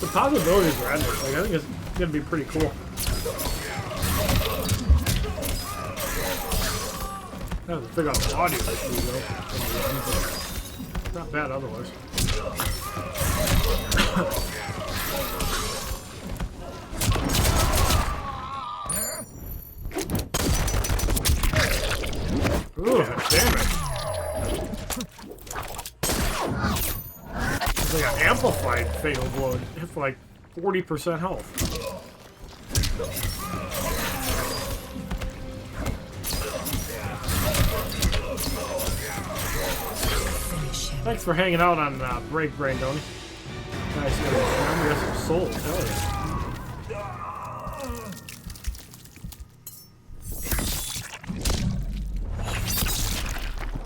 The possibilities are endless. Like, I think it's gonna be pretty cool. I have to figure out the audio issue though. Not bad otherwise. Ooh, damn it. It's like an amplified fatal blow. It hit for like 40% health. Thanks for hanging out on break, Brandoni. Nice. Remember, you got some souls. Hell yeah.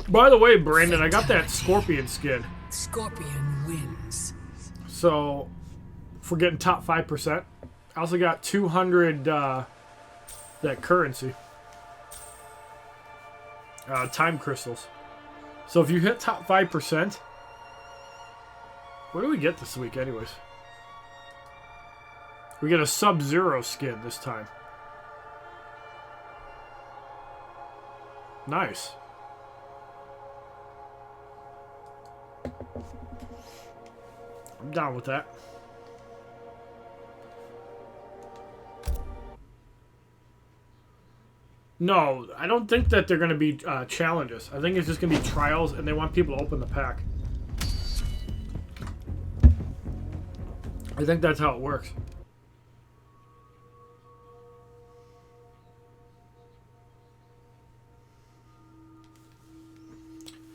By the way, Brandon, I got that Scorpion skin. Scorpion wins. So, for getting top 5%, I also got 200 that currency. Time crystals. So if you hit top 5%, what do we get this week anyways? We get a Sub-Zero skin this time. Nice. I'm down with that. No, I don't think that they're going to be challenges. I think it's just going to be trials, and they want people to open the pack. I think that's how it works.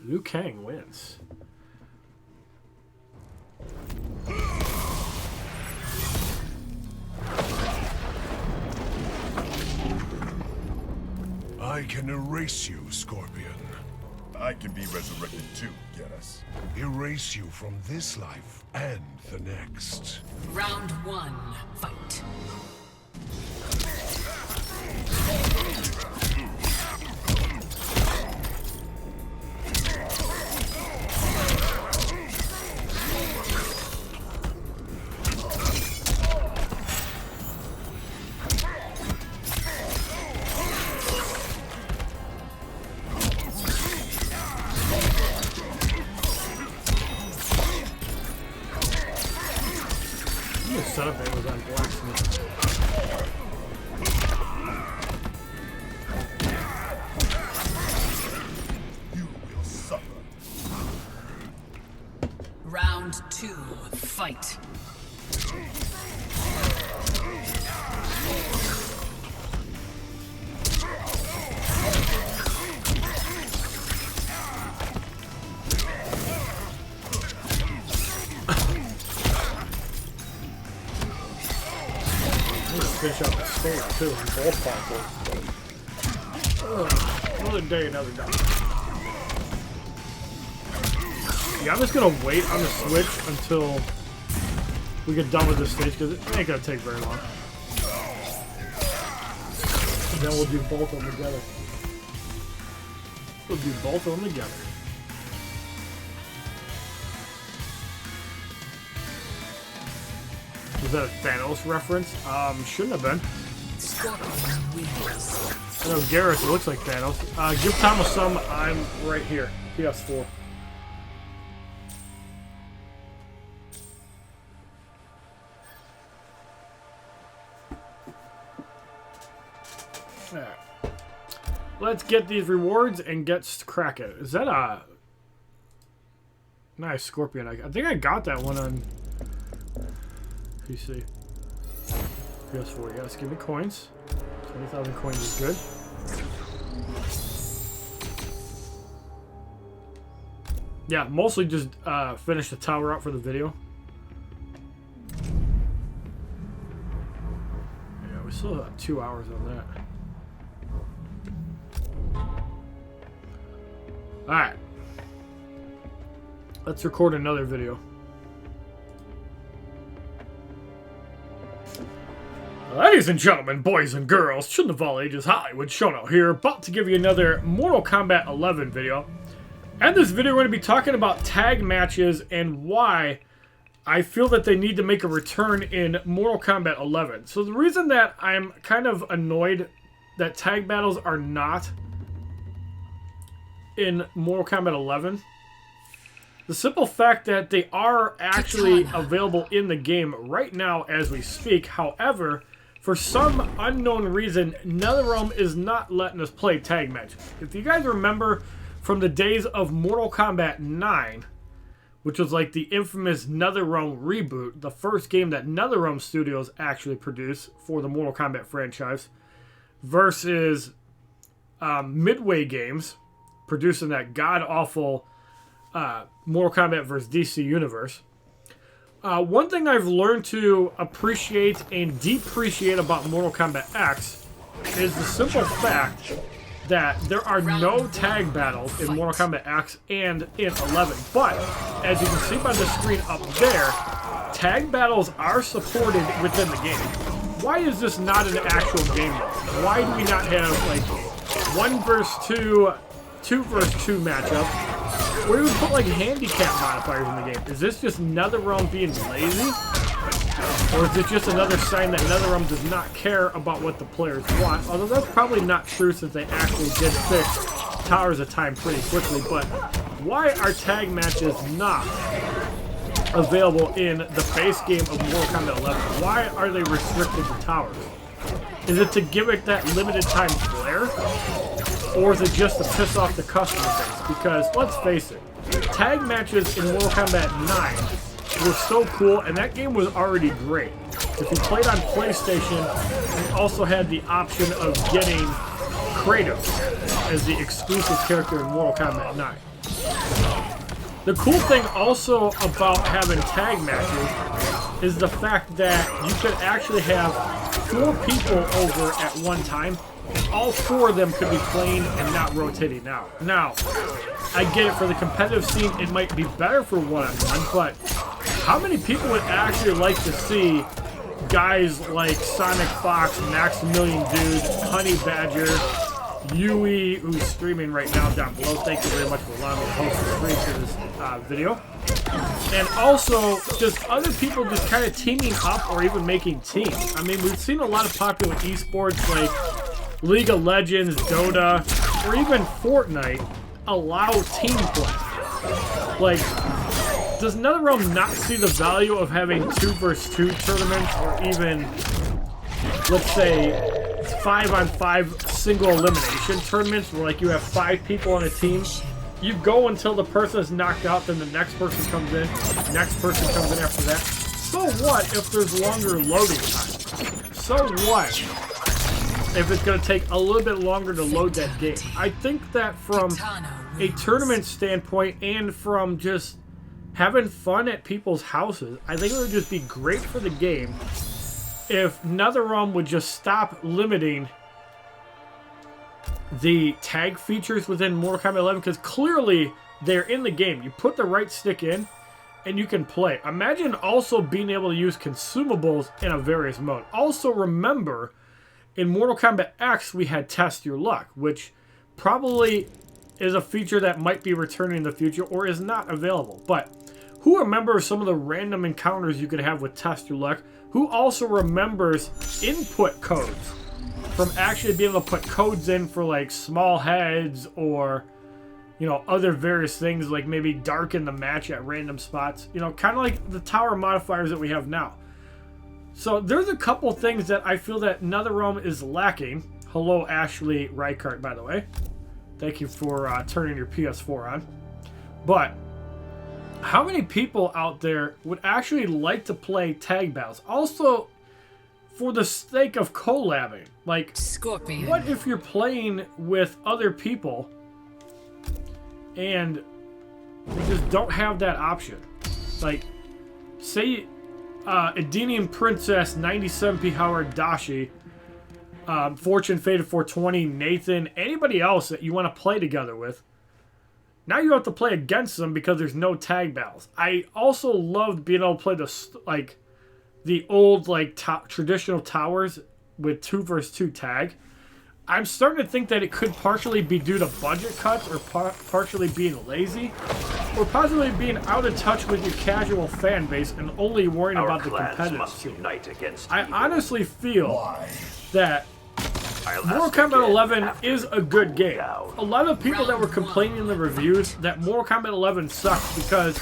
Liu Kang wins. I can erase you, Scorpion. I can be resurrected too, Geras. Erase you from this life and the next. Round 1, fight. Setup it was on blacksmith. You will suffer. Round 2, fight. Finish up the stage too on both consoles. Another day, another day. Yeah, I'm just gonna wait on the Switch until we get done with this stage because it ain't gonna take very long. And then we'll do both of them together. We'll do both of them together. Was that a Thanos reference? Shouldn't have been. I know Garrus, it looks like Thanos. Give Thomas some. I'm right here. PS4. Alright. Let's get these rewards and get crack it. Is that a nice Scorpion? I think I got that one on PC. PS4, yes, give me coins. 20,000 coins is good. Yeah, mostly just finish the tower out for the video. Yeah, we still have 2 hours on that. Alright. Let's record another video. Ladies and gentlemen, boys and girls, children of all ages, HollywoodShono here, about to give you another Mortal Kombat 11 video. And this video, we're going to be talking about tag matches and why I feel that they need to make a return in Mortal Kombat 11. So the reason that I'm kind of annoyed that tag battles are not in Mortal Kombat 11, the simple fact that they are actually available in the game right now as we speak. However, for some unknown reason, NetherRealm is not letting us play tag matches. If you guys remember from the days of Mortal Kombat 9, which was like the infamous NetherRealm reboot, the first game that NetherRealm Studios actually produced for the Mortal Kombat franchise, versus Midway Games producing that god-awful Mortal Kombat vs. DC Universe. One thing I've learned to appreciate and depreciate about Mortal Kombat X is the simple fact that there are no tag battles in Mortal Kombat X and in 11. But, as you can see by the screen up there, tag battles are supported within the game. Why is this not an actual game mode? Why do we not have, like, 1 vs. 2, 2 vs. 2 matchup? Where do we put, like, handicap modifiers in the game? Is this just NetherRealm being lazy? Or is it just another sign that NetherRealm does not care about what the players want? Although that's probably not true since they actually did fix Towers of Time pretty quickly. But why are tag matches not available in the base game of Mortal Kombat 11? Why are they restricted to Towers? Is it to give it that limited time flair? Or is it just to piss off the customer base? Because, let's face it, tag matches in Mortal Kombat 9 were so cool, and that game was already great. If you played on PlayStation, you also had the option of getting Kratos as the exclusive character in Mortal Kombat 9. The cool thing also about having tag matches is the fact that you could actually have 4 people over at one time all 4 of them could be playing and not rotating out. Now, I get it, for the competitive scene, it might be better for one-on-one, but how many people would actually like to see guys like Sonic Fox, Maximilian Dude, Honey Badger, Yui, who's streaming right now down below. Thank you very much for allowing me to host the stream for this video. And also, just other people just kind of teaming up or even making teams. I mean, we've seen a lot of popular esports like League of Legends, Dota, or even Fortnite allow team play. Like, does NetherRealm not see the value of having 2 versus 2 tournaments, or even, let's say, 5-on-5 single elimination tournaments where like you have 5 people on a team? You go until the person is knocked out, then the next person comes in, next person comes in after that. So what if there's longer loading time? So what if it's going to take a little bit longer to load that game? I think that from a tournament standpoint and from just having fun at people's houses, I think it would just be great for the game if NetherRealm would just stop limiting the tag features within Mortal Kombat 11, because clearly they're in the game. You put the right stick in and you can play. Imagine also being able to use consumables in a various mode. Also remember, in Mortal Kombat X we had Test Your Luck, which probably is a feature that might be returning in the future or is not available. But who remembers some of the random encounters you could have with Test Your Luck? Who also remembers input codes? From actually being able to put codes in for like small heads or, you know, other various things like maybe darken the match at random spots. You know, kind of like the tower modifiers that we have now. So there's a couple things that I feel that NetherRealm is lacking. Hello, Ashley Reichart, by the way. Thank you for turning your PS4 on. But how many people out there would actually like to play tag battles? Also, for the sake of collabing. Like, Scorpion. What if you're playing with other people and you just don't have that option? Like, say Edenian Princess, 97P Howard, Dashi, Fortune Faded 420, Nathan, anybody else that you want to play together with. Now you have to play against them because there's no tag battles. I also loved being able to play the old like traditional towers with 2 versus 2 tag. I'm starting to think that it could partially be due to budget cuts, or partially being lazy, or possibly being out of touch with your casual fan base and only worrying about the competitive scene. I honestly feel that Mortal Kombat 11 is a good game. A lot of people that were complaining in the reviews that Mortal Kombat 11 sucks because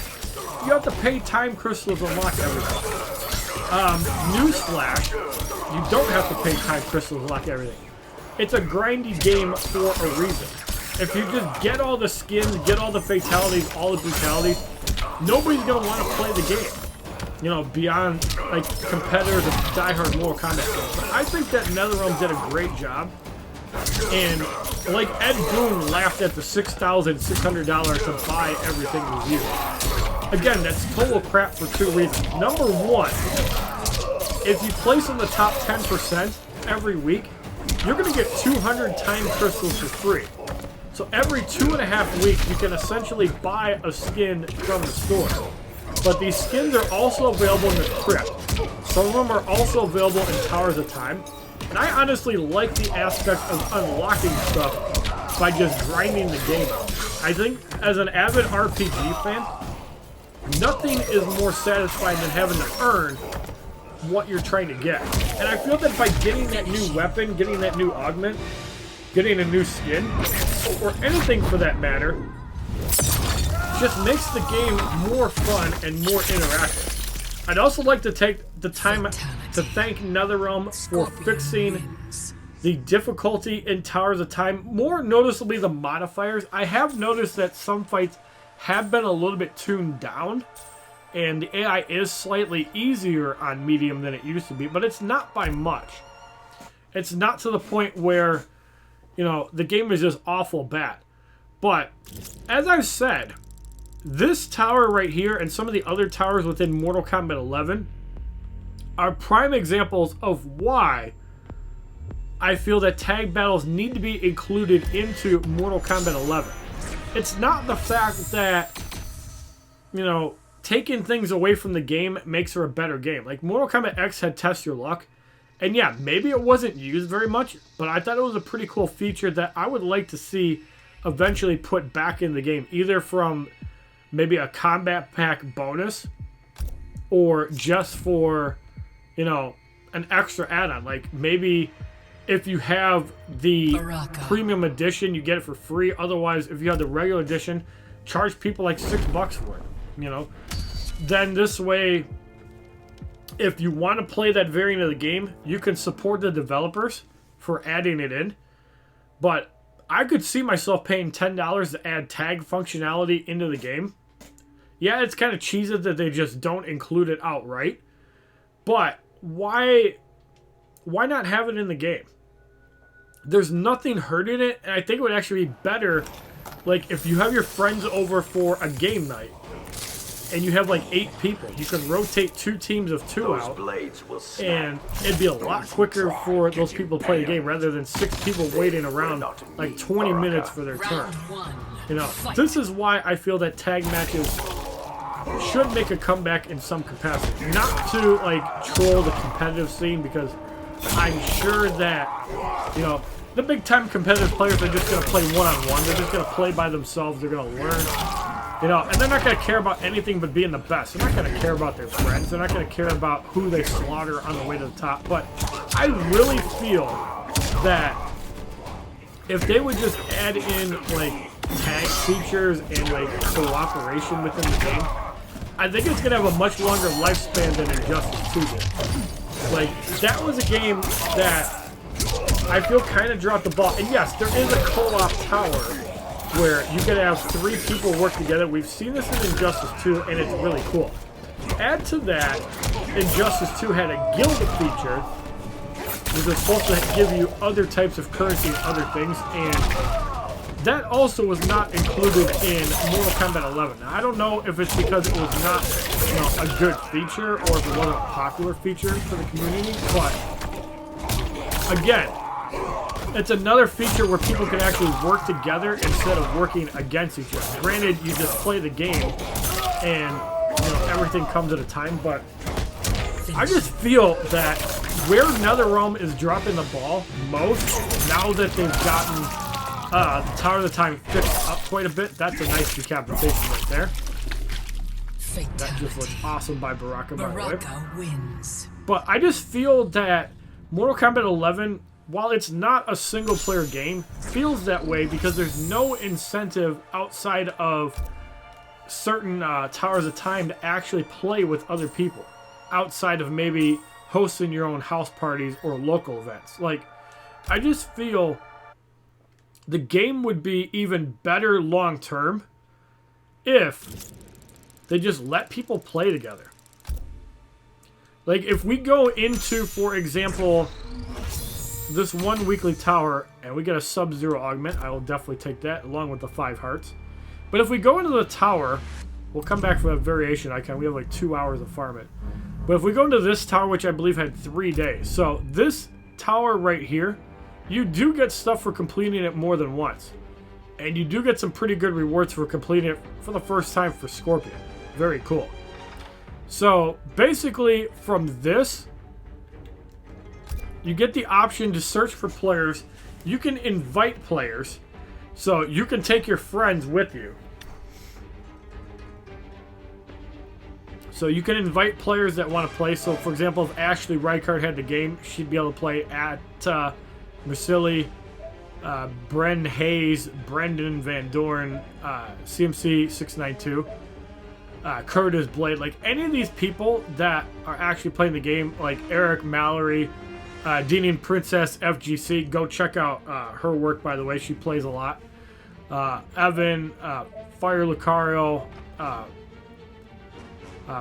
you have to pay time crystals to unlock everything. Newsflash, you don't have to pay time crystals to unlock everything. It's a grindy game for a reason. If you just get all the skins, get all the fatalities, all the brutalities, nobody's going to want to play the game. You know, beyond like competitors of diehard Mortal Kombat games. But I think that NetherRealm did a great job. And like Ed Boon laughed at the $6,600 to buy everything reviewed. Again, that's total crap for 2 reasons. Number one, if you place in the top 10% every week, you're going to get 200 time crystals for free. So every 2.5 weeks, you can essentially buy a skin from the store. But these skins are also available in the crypt. Some of them are also available in Towers of Time. And I honestly like the aspect of unlocking stuff by just grinding the game out. I think as an avid RPG fan, nothing is more satisfying than having to earn what you're trying to get. And I feel that by getting that new weapon, getting that new augment, getting a new skin, or anything for that matter, just makes the game more fun and more interactive. I'd also like to take the time to thank NetherRealm for fixing the difficulty in Towers of Time, more noticeably the modifiers. I have noticed that some fights have been a little bit tuned down, and the AI is slightly easier on medium than it used to be, but it's not by much. It's not to the point where, you know, the game is just awful bad. But, as I've said, this tower right here and some of the other towers within Mortal Kombat 11 are prime examples of why I feel that tag battles need to be included into Mortal Kombat 11. It's not the fact that, you know, taking things away from the game makes her a better game. Like, Mortal Kombat X had Test Your Luck, and yeah, maybe it wasn't used very much, but I thought it was a pretty cool feature that I would like to see eventually put back in the game, either from maybe a combat pack bonus or just for, you know, an extra add-on. Like, maybe if you have the premium edition, you get it for free. Otherwise, if you have the regular edition, charge people like $6 for it, you know. Then this way, if you want to play that variant of the game, you can support the developers for adding it in. But I could see myself paying $10 to add tag functionality into the game. Yeah, it's kind of cheesy that they just don't include it outright. But why not have it in the game? There's nothing hurting it, and I think it would actually be better, like, if you have your friends over for a game night, and you have like 8 people, you can rotate 2 teams of 2 out, and it'd be a lot quicker for those people to play the game rather than 6 people waiting around like 20 minutes for their turn. You know, this is why I feel that tag matches should make a comeback in some capacity. Not to like troll the competitive scene, because I'm sure that, you know, the big time competitive players are just going to play one-on-one. They're just going to play by themselves. They're going to learn. You know, and they're not going to care about anything but being the best. They're not going to care about their friends. They're not going to care about who they slaughter on the way to the top. But I really feel that if they would just add in, like, tag features and, like, cooperation within the game, I think it's going to have a much longer lifespan than Injustice 2 did. Like, that was a game that I feel kind of dropped the ball. And yes, there is a co-op tower where you can have 3 people work together. We've seen this in Injustice 2, and it's really cool. Add to that, Injustice 2 had a guild feature, which was supposed to give you other types of currency and other things, and that also was not included in Mortal Kombat 11. Now, I don't know if it's because it was not, you know, a good feature, or if it wasn't a popular feature for the community, but again, it's another feature where people can actually work together instead of working against each other. Granted, you just play the game and, you know, everything comes at a time, but I just feel that where NetherRealm is dropping the ball most, now that they've gotten the Tower of the Time fixed up quite a bit, that's a nice decapitation right there. That just looks awesome by Baraka, by the way. Wins. But I just feel that Mortal Kombat 11, while it's not a single-player game, feels that way because there's no incentive outside of certain Towers of Time to actually play with other people, outside of maybe hosting your own house parties or local events. Like, I just feel the game would be even better long-term if they just let people play together. Like, if we go into, for example, this one weekly tower, and we get a Sub-Zero augment, I will definitely take that, along with the 5 hearts. But if we go into the tower, we'll come back for a variation icon. We have like 2 hours to farm it. But if we go into this tower, which I believe had 3 days. So this tower right here, you do get stuff for completing it more than once. And you do get some pretty good rewards for completing it for the first time for Scorpion. Very cool. So basically from this, you get the option to search for players. You can invite players. So you can take your friends with you. So you can invite players that want to play. So for example, if Ashley Reichard had the game, she'd be able to play at Marcilli, Bren Hayes, Brendan Van Dorn, CMC 692, Curtis Blade. Like any of these people that are actually playing the game, like Eric Mallory, Deaning Princess FGC, go check out her work, by the way. She plays a lot. Evan, Fire Lucario,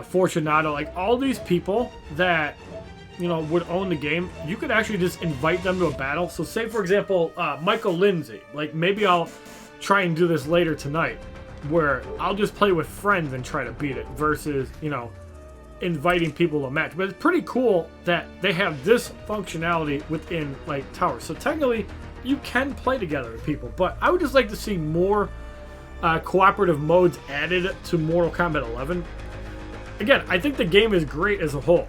Fortunato, like all these people that, you know, would own the game, you could actually just invite them to a battle. So say, for example, Michael Lindsay. Like, maybe I'll try and do this later tonight, where I'll just play with friends and try to beat it, versus, you know, inviting people to match. But it's pretty cool that they have this functionality within like towers. So technically, you can play together with people. But I would just like to see more cooperative modes added to Mortal Kombat 11. Again, I think the game is great as a whole.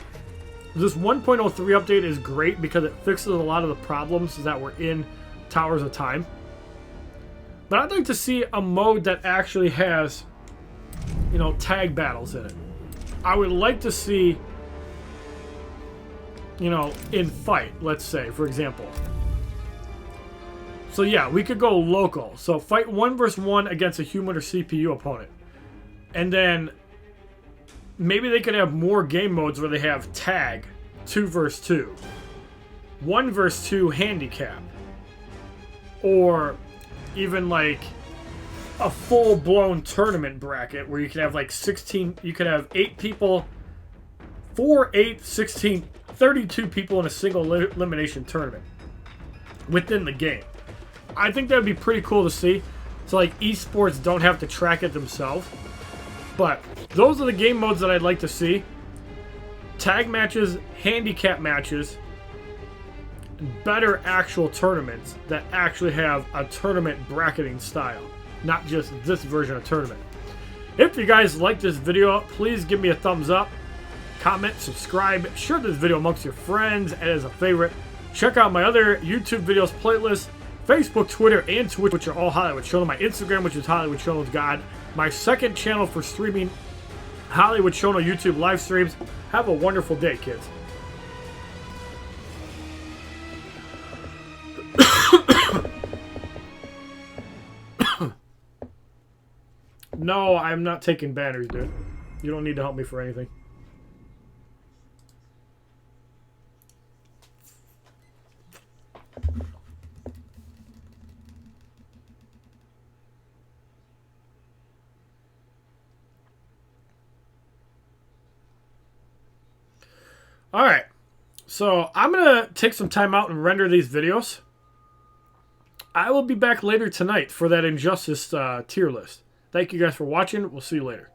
This 1.03 update is great because it fixes a lot of the problems that were in Towers of Time. But I'd like to see a mode that actually has, you know, tag battles in it. I would like to see, you know, in fight, let's say, for example. So yeah, we could go local. So fight 1 versus 1 against a human or CPU opponent. And then maybe they could have more game modes where they have tag 2 versus 2. 1 versus 2 handicap. Or even like a full-blown tournament bracket where you could have like 16, you could have 8 people, 4, 8, 16, 32 people in a single elimination tournament within the game. I think that would be pretty cool to see. So like esports don't have to track it themselves. But those are the game modes that I'd like to see. Tag matches, handicap matches, better actual tournaments that actually have a tournament bracketing style, not just this version of tournament. If you guys like this video, please give me a thumbs up, comment, subscribe, share this video amongst your friends and as a favorite. Check out my other YouTube videos playlist, Facebook, Twitter, and Twitch, which are all HollywoodShono. My Instagram, which is HollywoodShono's God. My second channel for streaming HollywoodShono YouTube live streams. Have a wonderful day, kids. No, I'm not taking banners, dude. You don't need to help me for anything. Alright, so I'm going to take some time out and render these videos. I will be back later tonight for that Injustice tier list. Thank you guys for watching. We'll see you later.